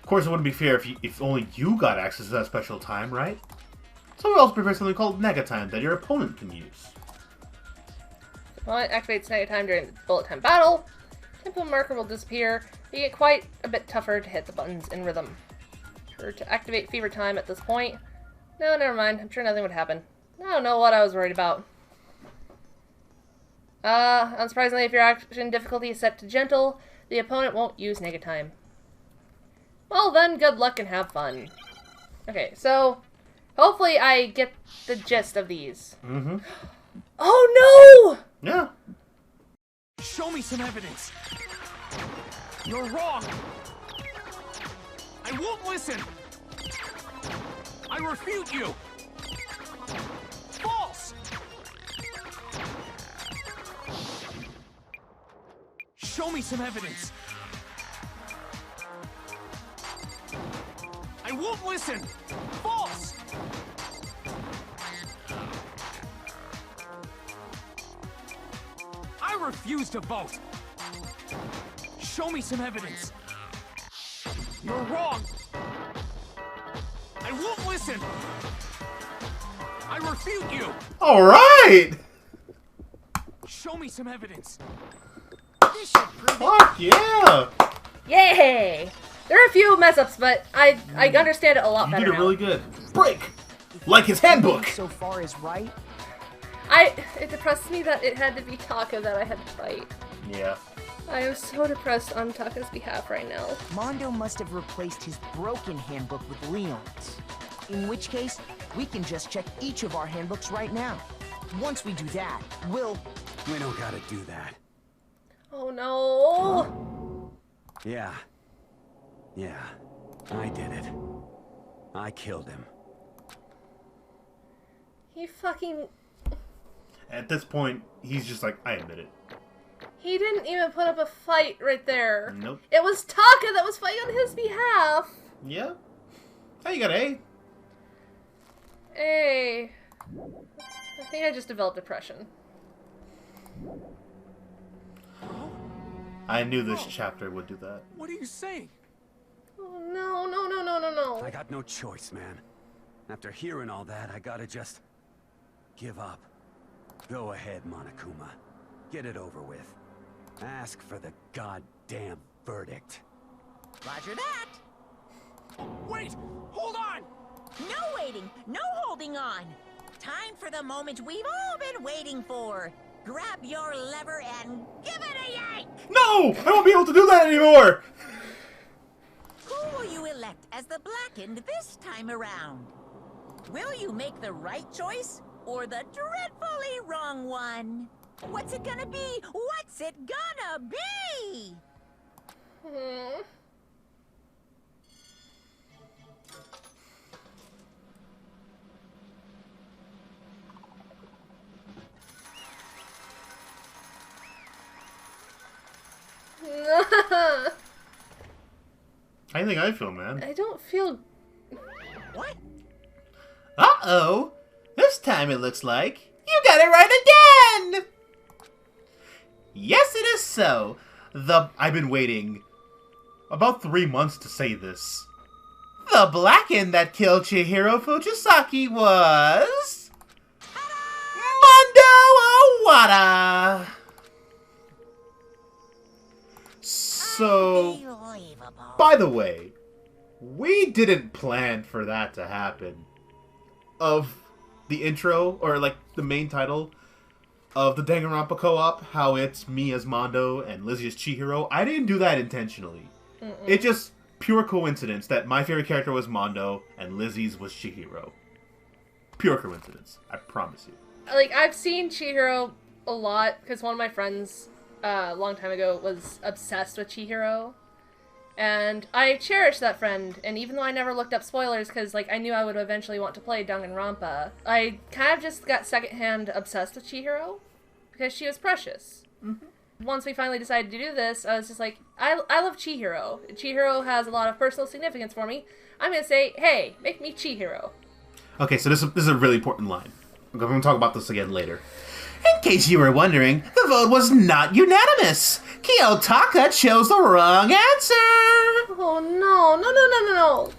Of course, it wouldn't be fair if only you got access to that special time, right? So we also prepare something called nega time that your opponent can use. Well, it activates nega time during the bullet time battle. Tempo marker will disappear. You get quite a bit tougher to hit the buttons in rhythm. Sure to activate fever time at this point. No, never mind. I'm sure nothing would happen. I don't know what I was worried about. Unsurprisingly, if your action difficulty is set to gentle, the opponent won't use nega time. Well then, good luck and have fun. Okay, so hopefully I get the gist of these. Mm-hmm. Oh no! Yeah. Show me some evidence. You're wrong. I won't listen. I refute you. False. Show me some evidence. I won't listen. False. I refuse to vote. Show me some evidence. You're wrong. I won't listen. I refute you. All right. Show me some evidence. This should prove Fuck yeah. Yay! There are a few mess ups, but I understand it a lot You better did it now. really good. Break! Like his handbook! So far is right. It depressed me that it had to be Taka that I had to fight. Yeah. I am so depressed on Taka's behalf right now. Mondo must have replaced his broken handbook with Leon's. In which case, we can just check each of our handbooks right now. Once we do that, We don't gotta do that. Oh no! Yeah. Yeah. I did it. I killed him. He fucking... At this point, he's just like, I admit it. He didn't even put up a fight right there. Nope. It was Taka that was fighting on his behalf. Yeah. Oh, you got A. Hey. I think I just developed depression. I knew this chapter would do that. What are you saying? Oh no, no, no, no, no, no. I got no choice, man. After hearing all that, I gotta just give up. Go ahead, Monokuma. Get it over with. Ask for the goddamn verdict. Roger that. Wait! Hold on! No waiting, no holding on. Time for the moment we've all been waiting for. Grab your lever and give it a yank! No! I won't be able to do that anymore! Who will you elect as the Blackened this time around? Will you make the right choice or the dreadfully wrong one? What's it gonna be? What's it gonna be? I think I feel, man. I don't feel... What? Uh-oh! This time it looks like you got it right again! Yes, it is so. I've been waiting about 3 months to say this. The Blackened that killed Chihiro Fujisaki was... Mondo Owada! So, by the way, we didn't plan for that to happen. Of the intro, or like the main title of the Danganronpa co-op, how it's me as Mondo and Lizzie as Chihiro. I didn't do that intentionally. It's just pure coincidence that my favorite character was Mondo and Lizzie's was Chihiro. Pure coincidence, I promise you. Like, I've seen Chihiro a lot because one of my friends a long time ago was obsessed with Chihiro. And I cherish that friend, and even though I never looked up spoilers because like I knew I would eventually want to play Danganronpa, I kind of just got secondhand obsessed with Chihiro because she was precious. Once we finally decided to do this, I was just like, I love Chihiro. Chihiro has a lot of personal significance for me. I'm gonna say, hey, make me Chihiro. Okay, so this is a really important line. I'm going to talk about this again later. In case you were wondering, the vote was not unanimous. Taka chose the wrong answer. Oh no.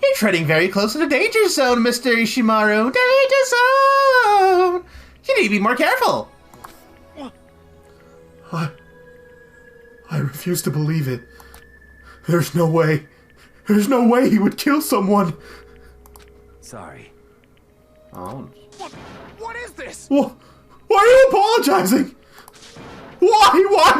You're treading very close to the danger zone, Mr. Ishimaru. Danger zone! You need to be more careful. I refuse to believe it. There's no way. There's no way he would kill someone. Sorry. Oh. What is this? Why are you apologizing? Why? Why?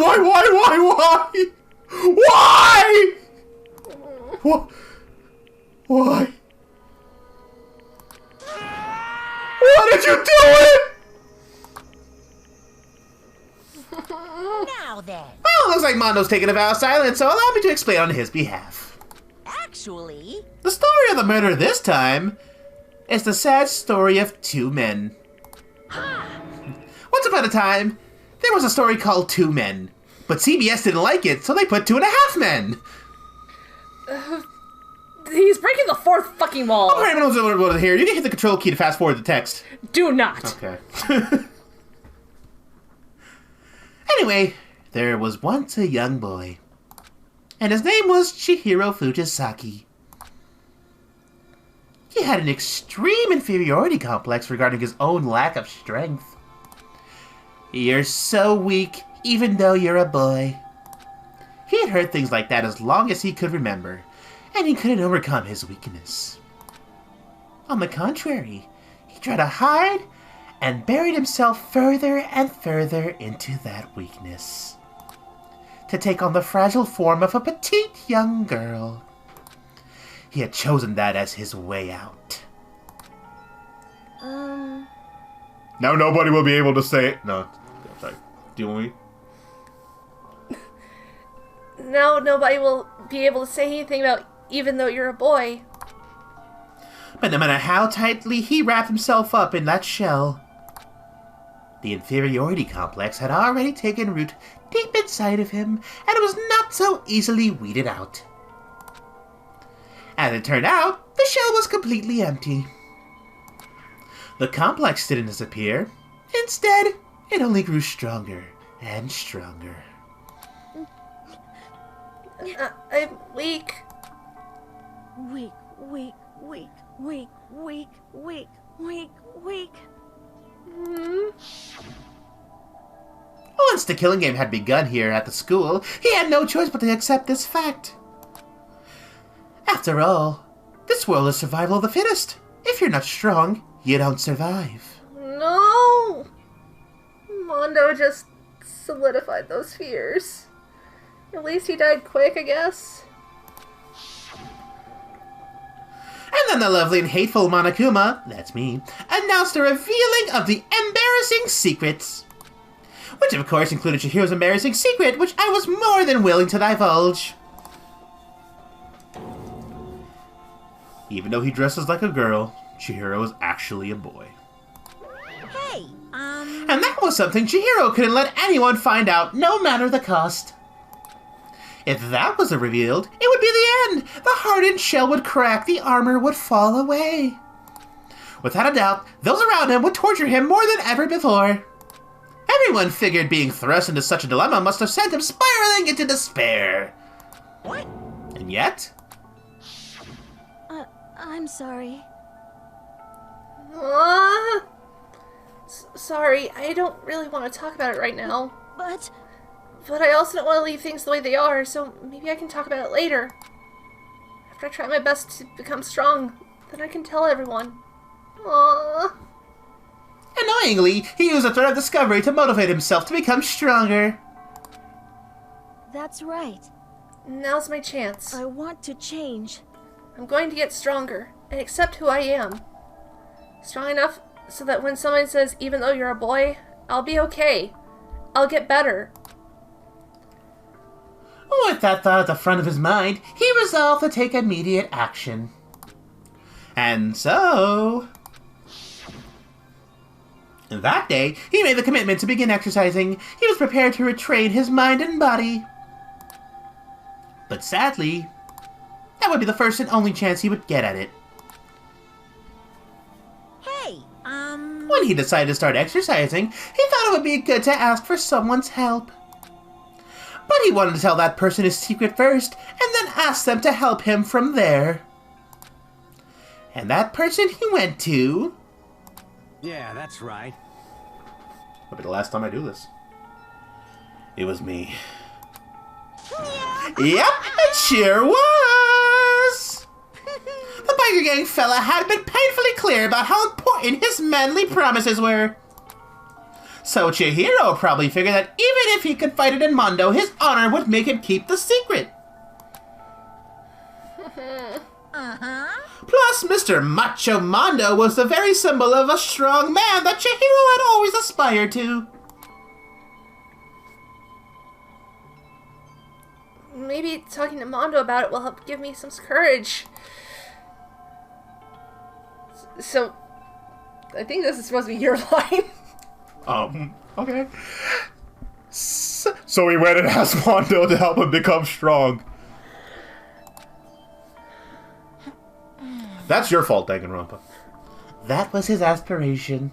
Why did you do it? Now then. Well, looks like Mondo's taking a vow of silence, so allow me to explain on his behalf. Actually... The story of the murder this time is the sad story of two men. Once upon a time, there was a story called Two Men, but CBS didn't like it, so they put 2.5 men. He's breaking the fourth fucking wall. Alright, everyone's here. You can hit the control key to fast forward the text. Do not. Okay. Anyway, there was once a young boy, and his name was Chihiro Fujisaki. He had an extreme inferiority complex regarding his own lack of strength. You're so weak, even though you're a boy. He had heard things like that as long as he could remember, and he couldn't overcome his weakness. On the contrary, he tried to hide and buried himself further and further into that weakness, to take on the fragile form of a petite young girl. He had chosen that as his way out. Now nobody will be able to say it. No, sorry. Do you want me? Now nobody will be able to say anything about even though you're a boy. But no matter how tightly he wrapped himself up in that shell, the inferiority complex had already taken root deep inside of him, and it was not so easily weeded out. As it turned out, the shell was completely empty. The complex didn't disappear. Instead, it only grew stronger and stronger. I'm weak. Weak. Once the killing game had begun here at the school, he had no choice but to accept this fact. After all, this world is survival of the fittest. If you're not strong, you don't survive. No! Mondo just solidified those fears. At least he died quick, I guess. And then the lovely and hateful Monokuma, that's me, announced a revealing of the embarrassing secrets. Which of course included Chihiro's embarrassing secret, which I was more than willing to divulge. Even though he dresses like a girl, Chihiro is actually a boy. Hey, And that was something Chihiro couldn't let anyone find out, no matter the cost. If that was revealed, it would be the end. The hardened shell would crack, the armor would fall away. Without a doubt, those around him would torture him more than ever before. Everyone figured being thrust into such a dilemma must have sent him spiraling into despair. What? And yet... I'm sorry. Sorry, I don't really want to talk about it right now. But I also don't want to leave things the way they are, so maybe I can talk about it later. After I try my best to become strong, then I can tell everyone. Aww. Annoyingly, he used the threat of discovery to motivate himself to become stronger. That's right. Now's my chance. I want to change. I'm going to get stronger and accept who I am. Strong enough so that when someone says, even though you're a boy, I'll be okay. I'll get better. With that thought at the front of his mind, he resolved to take immediate action. And so... that day, he made the commitment to begin exercising. He was prepared to retrain his mind and body. But sadly, that would be the first and only chance he would get at it. Hey, When he decided to start exercising, he thought it would be good to ask for someone's help. But he wanted to tell that person his secret first, and then ask them to help him from there. And that person he went to... Yeah, that's right. That'll be the last time I do this. It was me. Yep, it sure was! The biker gang fella had been painfully clear about how important his manly promises were. So Chihiro probably figured that even if he could fight it in Mondo, his honor would make him keep the secret. Plus, Mr. Macho Mondo was the very symbol of a strong man that Chihiro had always aspired to. Maybe talking to Mondo about it will help give me some courage. So, I think this is supposed to be your line. Okay. So he went and asked Mondo to help him become strong. That's your fault, Danganronpa. That was his aspiration.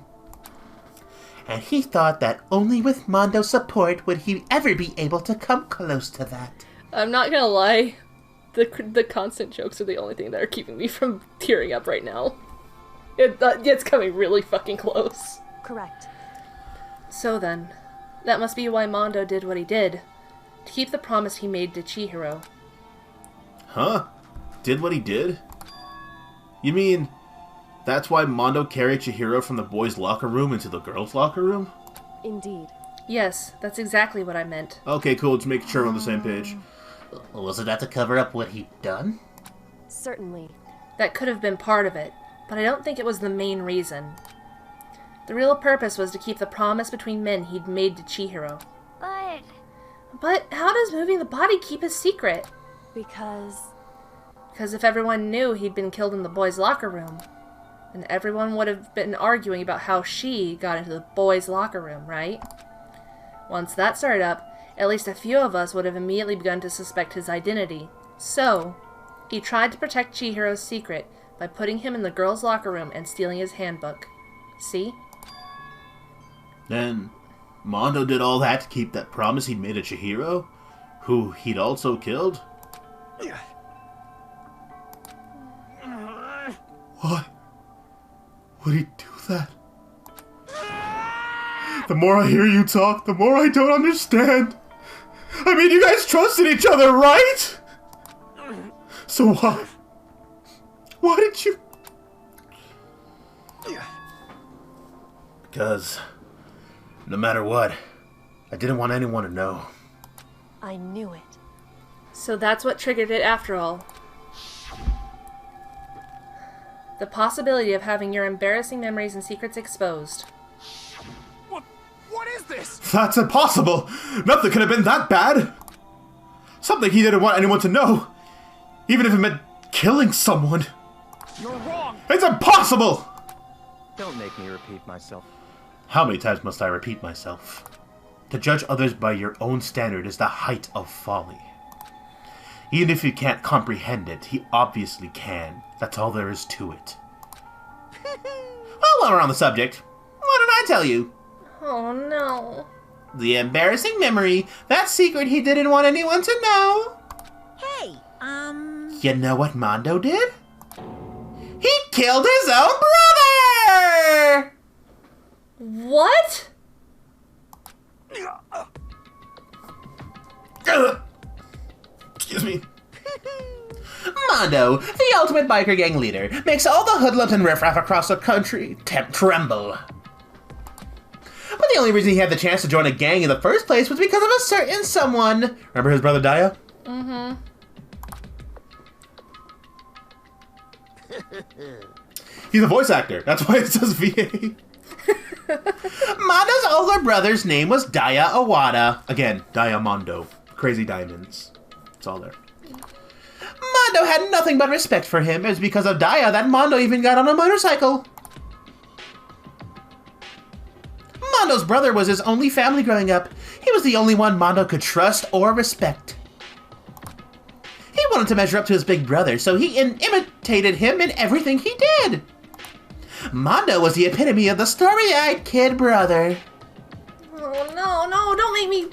And he thought that only with Mondo's support would he ever be able to come close to that. I'm not gonna lie. The constant jokes are the only thing that are keeping me from tearing up right now. It's coming really fucking close. Correct. So then, that must be why Mondo did what he did. To keep the promise he made to Chihiro. Huh? Did what he did? You mean, that's why Mondo carried Chihiro from the boys' locker room into the girls' locker room? Indeed. Yes, that's exactly what I meant. Okay, cool, just making sure we're on the same page. Was it that to cover up what he'd done? Certainly. That could have been part of it, but I don't think it was the main reason. The real purpose was to keep the promise between men he'd made to Chihiro. But how does moving the body keep his secret? Because if everyone knew he'd been killed in the boys' locker room, then everyone would have been arguing about how she got into the boys' locker room, right? Once that started up, at least a few of us would have immediately begun to suspect his identity. So, he tried to protect Chihiro's secret by putting him in the girls' locker room and stealing his handbook. See? Then Mondo did all that to keep that promise he'd made to Chihiro, who he'd also killed? Why? Would he do that? The more I hear you talk, the more I don't understand. I mean, you guys trusted each other, right? So why? Why did you? Because no matter what, I didn't want anyone to know. I knew it. So that's what triggered it after all. The possibility of having your embarrassing memories and secrets exposed. What is this? That's impossible! Nothing could have been that bad! Something he didn't want anyone to know! Even if it meant killing someone! You're wrong! It's impossible! Don't make me repeat myself. How many times must I repeat myself? To judge others by your own standard is the height of folly. Even if you can't comprehend it, he obviously can. That's all there is to it. Well, while we're on the subject, why don't I tell you? Oh no. The embarrassing memory, that secret he didn't want anyone to know. Hey, You know what Mondo did? He killed his own brother! What? Excuse me. Mondo, the ultimate biker gang leader, makes all the hoodlums and riffraff across the country tremble. But the only reason he had the chance to join a gang in the first place was because of a certain someone. Remember his brother DAIYA? Mm-hmm. He's a voice actor. That's why it says VA. Mondo's older brother's name was DAIYA-Owada. Again, Diamondo. Crazy diamonds. It's all there. Mondo had nothing but respect for him. It was because of DAIYA that Mondo even got on a motorcycle. Mondo's brother was his only family growing up. He was the only one Mondo could trust or respect. He wanted to measure up to his big brother, so he imitated him in everything he did. Mondo was the epitome of the starry-eyed kid brother. Oh, no, don't make me...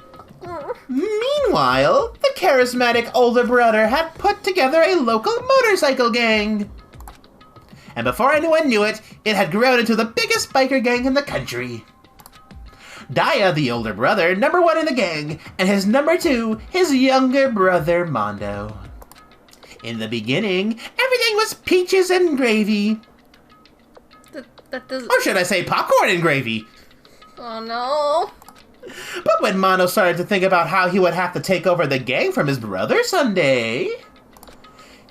Meanwhile, the charismatic older brother had put together a local motorcycle gang. And before anyone knew it, it had grown into the biggest biker gang in the country. DAIYA, the older brother, #1 in the gang, and his #2, his younger brother, Mondo. In the beginning, everything was peaches and gravy. That doesn't... Or should I say popcorn and gravy? Oh, no. But when Mondo started to think about how he would have to take over the gang from his brother someday,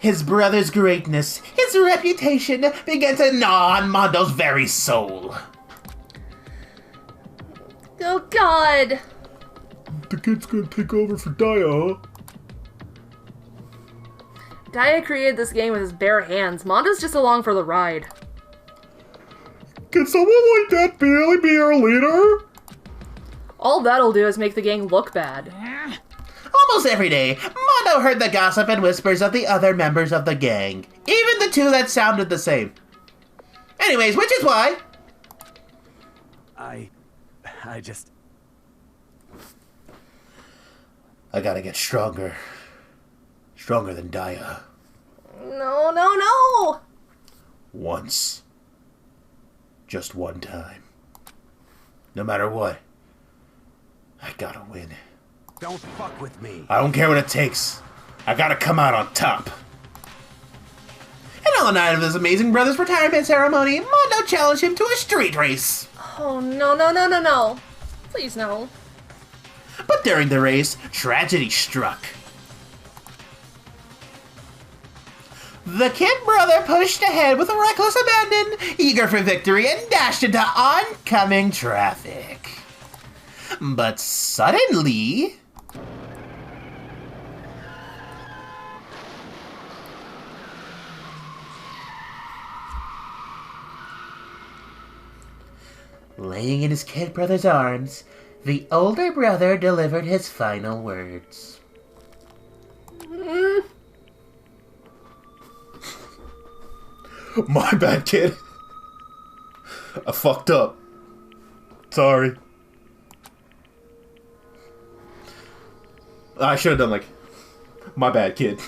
his brother's greatness, his reputation, began to gnaw on Mondo's very soul. Oh, God. The kid's gonna take over for DAIYA, huh? DAIYA created this game with his bare hands. Mondo's just along for the ride. Can someone like that really be our leader? All that'll do is make the gang look bad. Almost every day, Mondo heard the gossip and whispers of the other members of the gang. Even the two that sounded the same. Anyways, which is why... I gotta get stronger. Stronger than DAIYA. No. Once. Just one time. No matter what. I gotta win. Don't fuck with me. I don't care what it takes. I gotta come out on top. And on the night of his amazing brother's retirement ceremony, Mondo challenged him to a street race. Oh, no. Please, no. But during the race, tragedy struck. The kid brother pushed ahead with a reckless abandon, eager for victory, and dashed into oncoming traffic. But suddenly... laying in his kid brother's arms, the older brother delivered his final words. My bad, kid. I fucked up. Sorry. I should have done like, my bad, kid.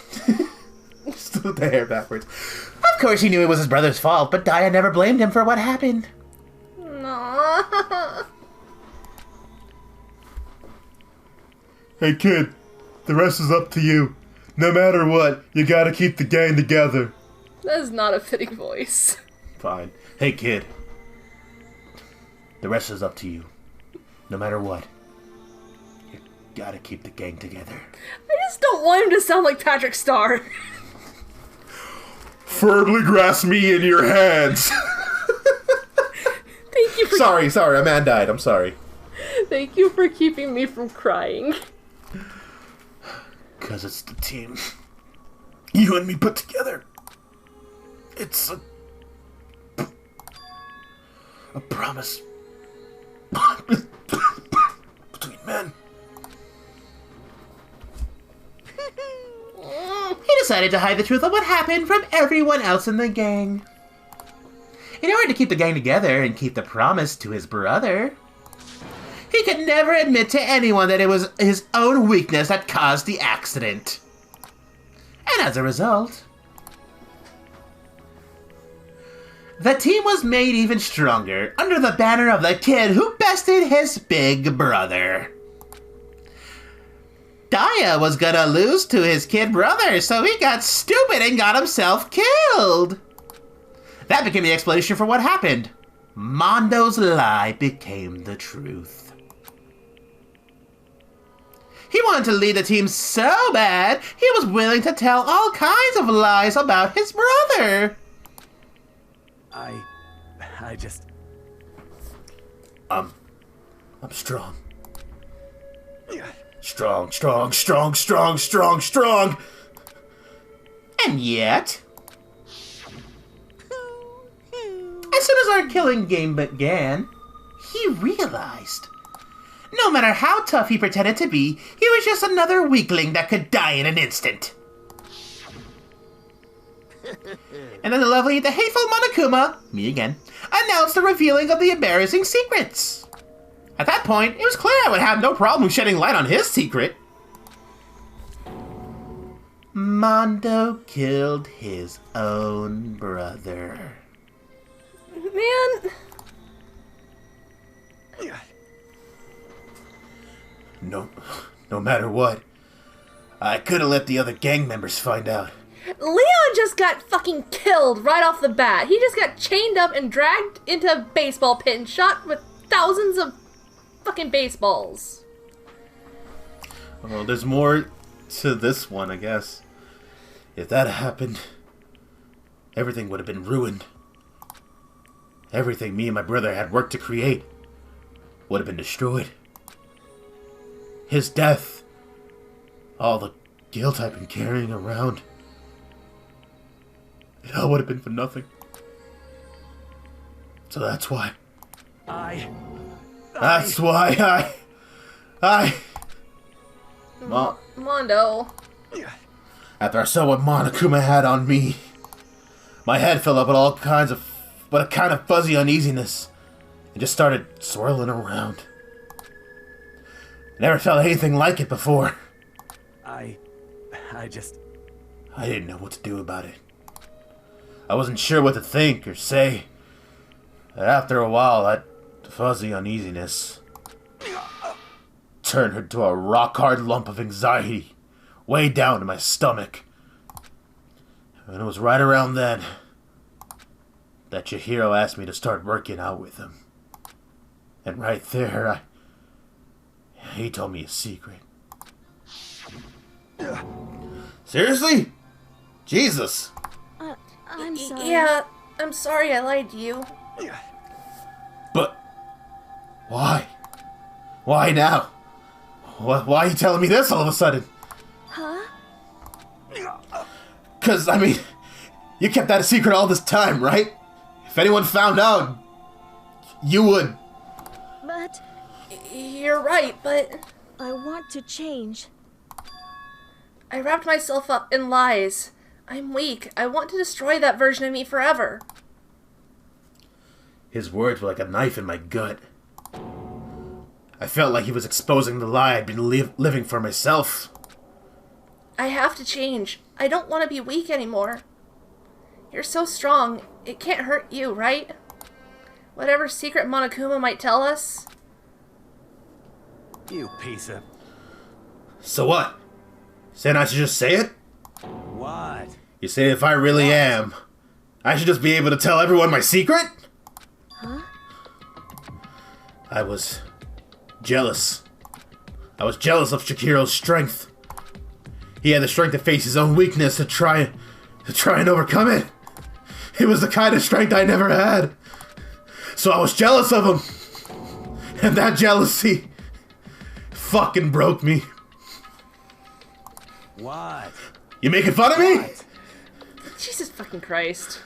Just with the hair backwards. Of course he knew it was his brother's fault, but DAIYA never blamed him for what happened. No. Hey kid, the rest is up to you. No matter what, you gotta keep the gang together. That is not a fitting voice. Fine. Hey kid, the rest is up to you. No matter what, you gotta keep the gang together. I just don't want him to sound like Patrick Star. Firmly grasp me in your hands. Thank you for... Sorry, a man died. I'm sorry. Thank you for keeping me from crying. 'Cause it's the team you and me put together. It's a promise between men. He decided to hide the truth of what happened from everyone else in the gang. In order to keep the gang together and keep the promise to his brother, he could never admit to anyone that it was his own weakness that caused the accident. And as a result, the team was made even stronger under the banner of the kid who bested his big brother. DAIYA was gonna lose to his kid brother, so he got stupid and got himself killed. That became the explanation for what happened. Mondo's lie became the truth. He wanted to lead the team so bad, he was willing to tell all kinds of lies about his brother. I'm strong. Strong, strong, strong, strong, strong, strong. And yet, as soon as our killing game began, he realized no matter how tough he pretended to be, he was just another weakling that could die in an instant. And then the lovely, the hateful Monokuma, me again, announced the revealing of the embarrassing secrets. At that point, it was clear I would have no problem shedding light on his secret. Mondo killed his own brother. Man. No matter what, I couldn't let the other gang members find out. Leon just got fucking killed right off the bat. He just got chained up and dragged into a baseball pit and shot with thousands of fucking baseballs. Well, there's more to this one, I guess. If that happened, everything would have been ruined. Everything me and my brother had worked to create would have been destroyed. His death, all the guilt I've been carrying around, it all would have been for nothing. So that's why. That's why Mondo. After I saw what Monokuma had on me, my head filled up with all kinds of, but a kind of fuzzy uneasiness, and just started swirling around. Never felt anything like it before. I didn't know what to do about it. I wasn't sure what to think or say. But after a while, that fuzzy uneasiness turned into a rock-hard lump of anxiety way down to my stomach. And it was right around then that Chihiro asked me to start working out with him. And right there, he told me a secret. Seriously? Jesus. I'm sorry. Yeah, I'm sorry I lied to you. But why? Why now? Why are you telling me this all of a sudden? Huh? 'Cause, I mean, you kept that a secret all this time, right? If anyone found out, you would. But you're right, but I want to change. I wrapped myself up in lies. I'm weak. I want to destroy that version of me forever. His words were like a knife in my gut. I felt like he was exposing the lie I'd been living for myself. I have to change. I don't want to be weak anymore. You're so strong. It can't hurt you, right? Whatever secret Monokuma might tell us. You piece of... So what? Saying I should just say it? What? You say if I really am, I should just be able to tell everyone my secret? Huh? I was jealous. I was jealous of Shikiro's strength. He had the strength to face his own weakness to try and overcome it. It was the kind of strength I never had. So I was jealous of him. And that jealousy fucking broke me. What? You making fun of me? Jesus fucking Christ.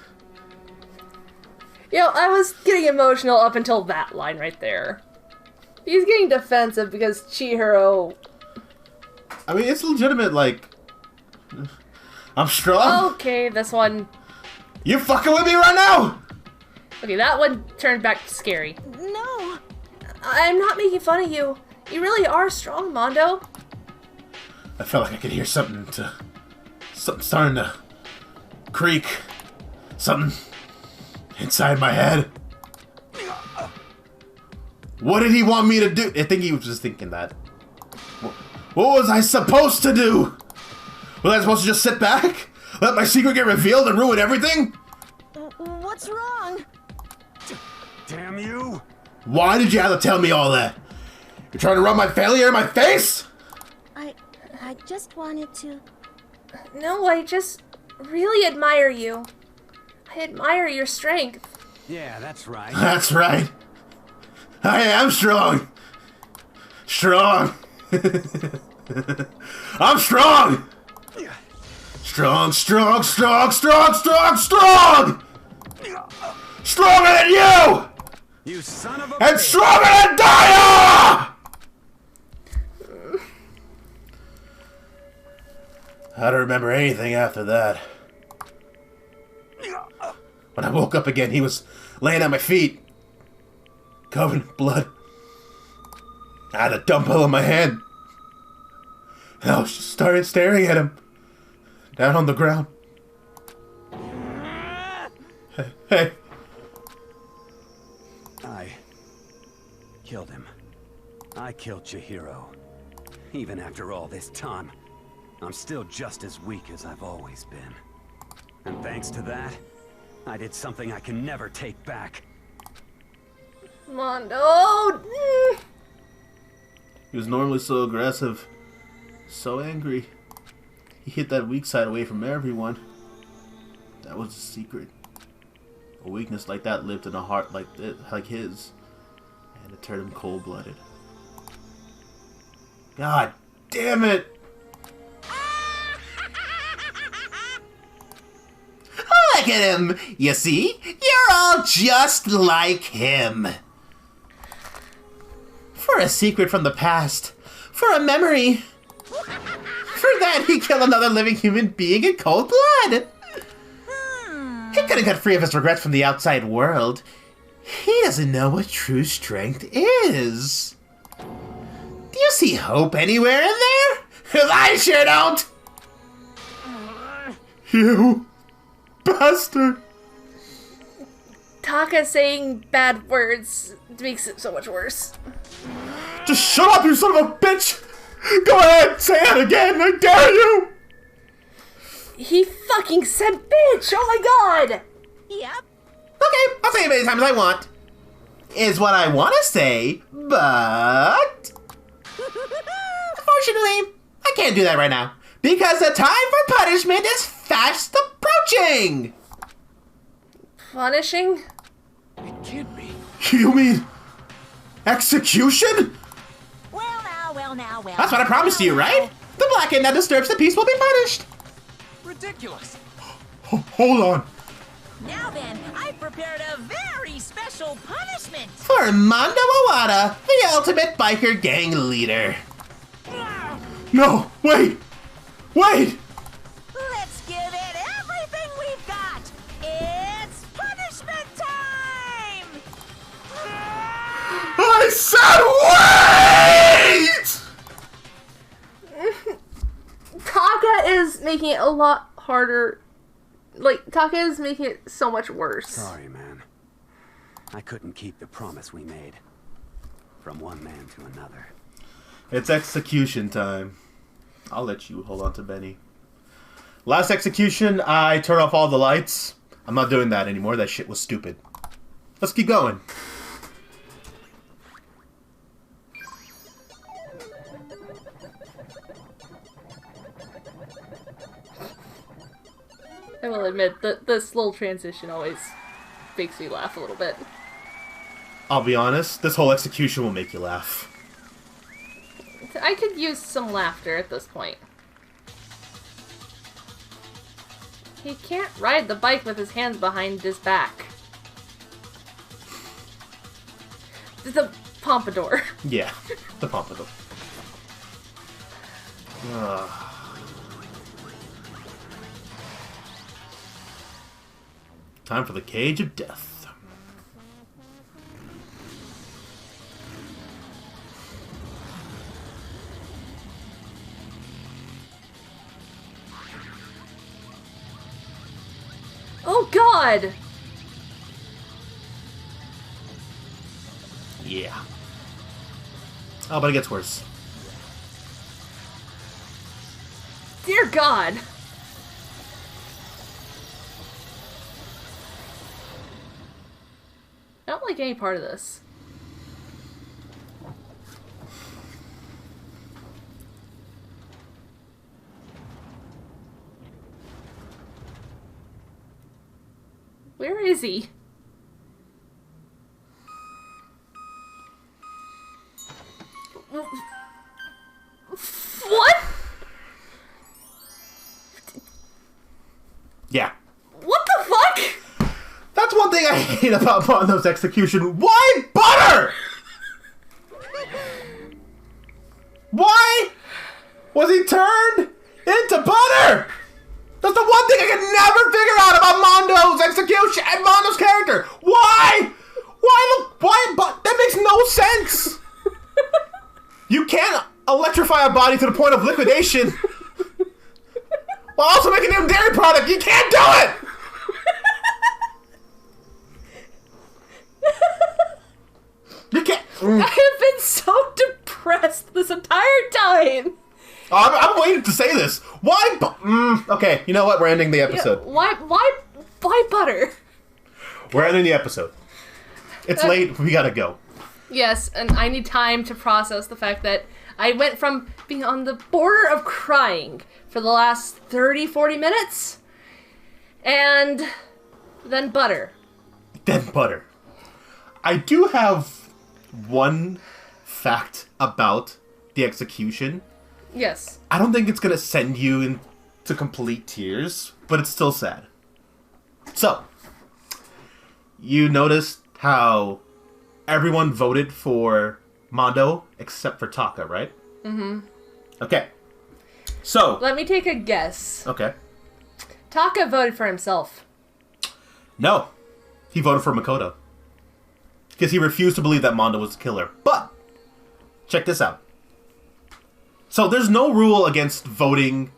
Yo, I was getting emotional up until that line right there. He's getting defensive because Chihiro... I mean, it's legitimate, like... I'm strong. Okay, this one... You fucking with me right now? Okay, that one turned back to scary. No! I'm not making fun of you. You really are strong, Mondo. I felt like I could hear something starting to creak. Something inside my head. What did he want me to do? I think he was just thinking that. What was I supposed to do? Was I supposed to just sit back? Let my secret get revealed and ruin everything? What's wrong? Damn you! Why did you have to tell me all that? You're trying to rub my failure in my face? I just wanted to... No, I just really admire you. I admire your strength. Yeah, that's right. That's right. I am strong! Strong! I'm strong! Strong, strong, strong, strong, strong, strong! Stronger than you! You son of a And bitch. stronger than DAIYA! I don't remember anything after that. When I woke up again, he was laying at my feet, covered in blood. I had a dumbbell in my hand. And I was just started staring at him, down on the ground. Hey. I killed him. I killed Chihiro. Even after all this time, I'm still just as weak as I've always been. And thanks to that, I did something I can never take back. Mondo! He was normally so aggressive, so angry. He hid that weak side away from everyone. That was a secret. A weakness like that lived in a heart like his, and it turned him cold-blooded. God damn it! Look at him! You see? You're all just like him. For a secret from the past. For a memory. For that, he killed another living human being in cold blood. He couldn't get free of his regrets from the outside world. He doesn't know what true strength is. Do you see hope anywhere in there? 'Cause I sure don't! You bastard! Taka saying bad words makes it so much worse. Just shut up, you son of a bitch! Go ahead, say it again, I dare you! He fucking said bitch! Oh my god! Yep. Okay, I'll say it as many times as I want. Is what I want to say, but... Unfortunately, I can't do that right now. Because the time for punishment is fast approaching! Punishing? It can't be. You mean... execution? Well now. That's what I promised you, right? The blackened that disturbs the peace will be punished. Ridiculous. Hold on. Now then, I've prepared a very special punishment. For Mondo Owada, the ultimate biker gang leader. No, wait! Wait! Let's give it everything we've got. It's punishment time! I said wait! Taka is making it a lot harder. Like, Taka is making it so much worse. Sorry, man. I couldn't keep the promise we made. From one man to another. It's execution time. I'll let you hold on to Benny. Last execution, I turned off all the lights. I'm not doing that anymore. That shit was stupid. Let's keep going. I will admit that this little transition always makes me laugh a little bit. I'll be honest, this whole execution will make you laugh. I could use some laughter at this point. He can't ride the bike with his hands behind his back. The pompadour. Yeah, the pompadour. Time for the cage of death. Oh god! Yeah. Oh, but it gets worse. Dear god! I don't like any part of this. Where is he? What? Yeah. What the fuck? That's one thing I hate about Mondo's execution. Why butter? Why was he turned into butter? That's the one thing I can never figure out about Mondo's execution and Mondo's character. Why? Why? But that makes no sense. You can't electrify a body to the point of liquidation while also making him a dairy product. You can't do it. You can't. I have been so depressed this entire time. I'm waiting to say this. Why? Okay, you know what? We're ending the episode. Yeah, why butter? We're ending the episode. It's late. We gotta go. Yes, and I need time to process the fact that I went from being on the border of crying for the last 30, 40 minutes, and then butter. Then butter. I do have one fact about the execution. Yes. I don't think it's gonna send you into complete tears, but it's still sad. So, you noticed how everyone voted for Mondo except for Taka, right? Mm-hmm. Okay. So. Let me take a guess. Okay. Taka voted for himself. No. He voted for Makoto. Because he refused to believe that Mondo was the killer. But, check this out. So there's no rule against voting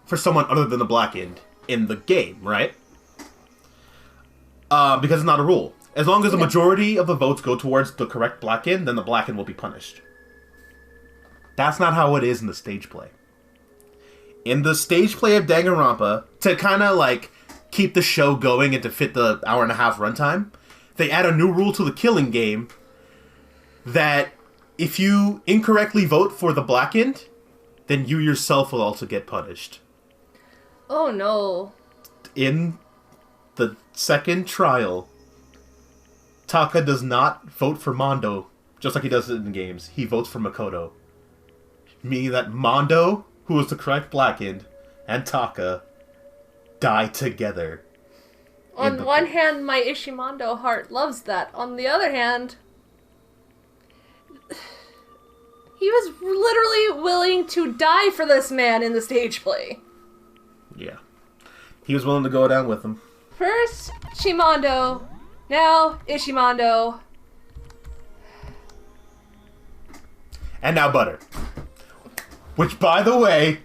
for someone other than the Blackened in the game, right? Because it's not a rule. As long as the majority of the votes go towards the correct Blackened, then the Blackened will be punished. That's not how it is in the stage play. In the stage play of Danganronpa, to kind of like keep the show going and to fit the hour-and-a-half runtime, they add a new rule to the killing game that if you incorrectly vote for the Blackened, then you yourself will also get punished. Oh no. In the second trial, Taka does not vote for Mondo, just like he does it in games. He votes for Makoto. Meaning that Mondo, who is the correct Blackened, and Taka die together. On one hand, my Ishimondo heart loves that. On the other hand, he was literally willing to die for this man in the stage play. Yeah. He was willing to go down with him. First, Shimondo. Now, Ishimondo. And now Butter. Which, by the way,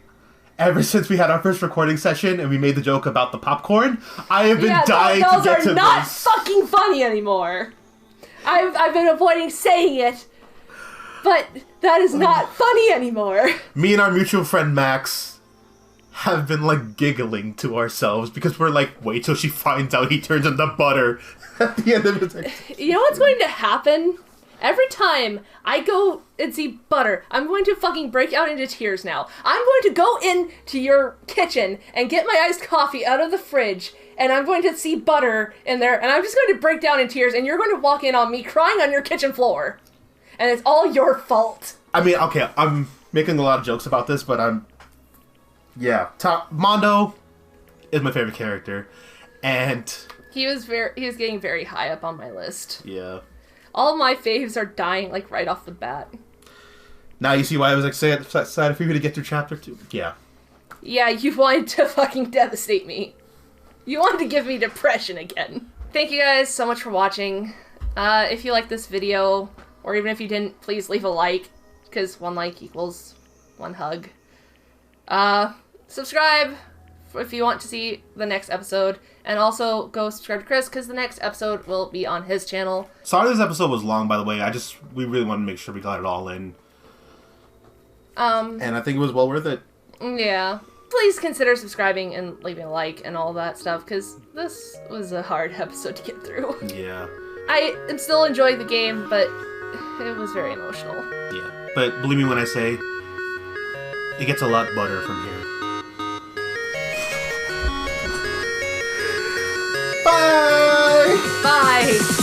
ever since we had our first recording session and we made the joke about the popcorn, I have been dying to get to this. Those are not fucking funny anymore. I've been avoiding saying it, but that is not funny anymore. Me and our mutual friend Max have been like giggling to ourselves because we're like, wait till she finds out he turns into butter at the end of his. You know what's going to happen? Every time I go and see Butter, I'm going to fucking break out into tears now. I'm going to go into your kitchen and get my iced coffee out of the fridge, and I'm going to see Butter in there, and I'm just going to break down in tears, and you're going to walk in on me crying on your kitchen floor. And it's all your fault. I mean, okay, I'm making a lot of jokes about this, but yeah, Mondo is my favorite character, and he was getting very high up on my list. Yeah. All my faves are dying, like, right off the bat. Now you see why I was excited for you to get through chapter 2? Yeah. Yeah, you wanted to fucking devastate me. You wanted to give me depression again. Thank you guys so much for watching. If you liked this video, or even if you didn't, please leave a like, because 1 like equals 1 hug. Subscribe if you want to see the next episode, and also go subscribe to Krys, because the next episode will be on his channel. Sorry this episode was long, by the way. We really wanted to make sure we got it all in. And I think it was well worth it. Yeah. Please consider subscribing and leaving a like and all that stuff, because this was a hard episode to get through. Yeah. I am still enjoying the game, but it was very emotional. Yeah. But believe me when I say, it gets a lot better from here. Bye! Bye!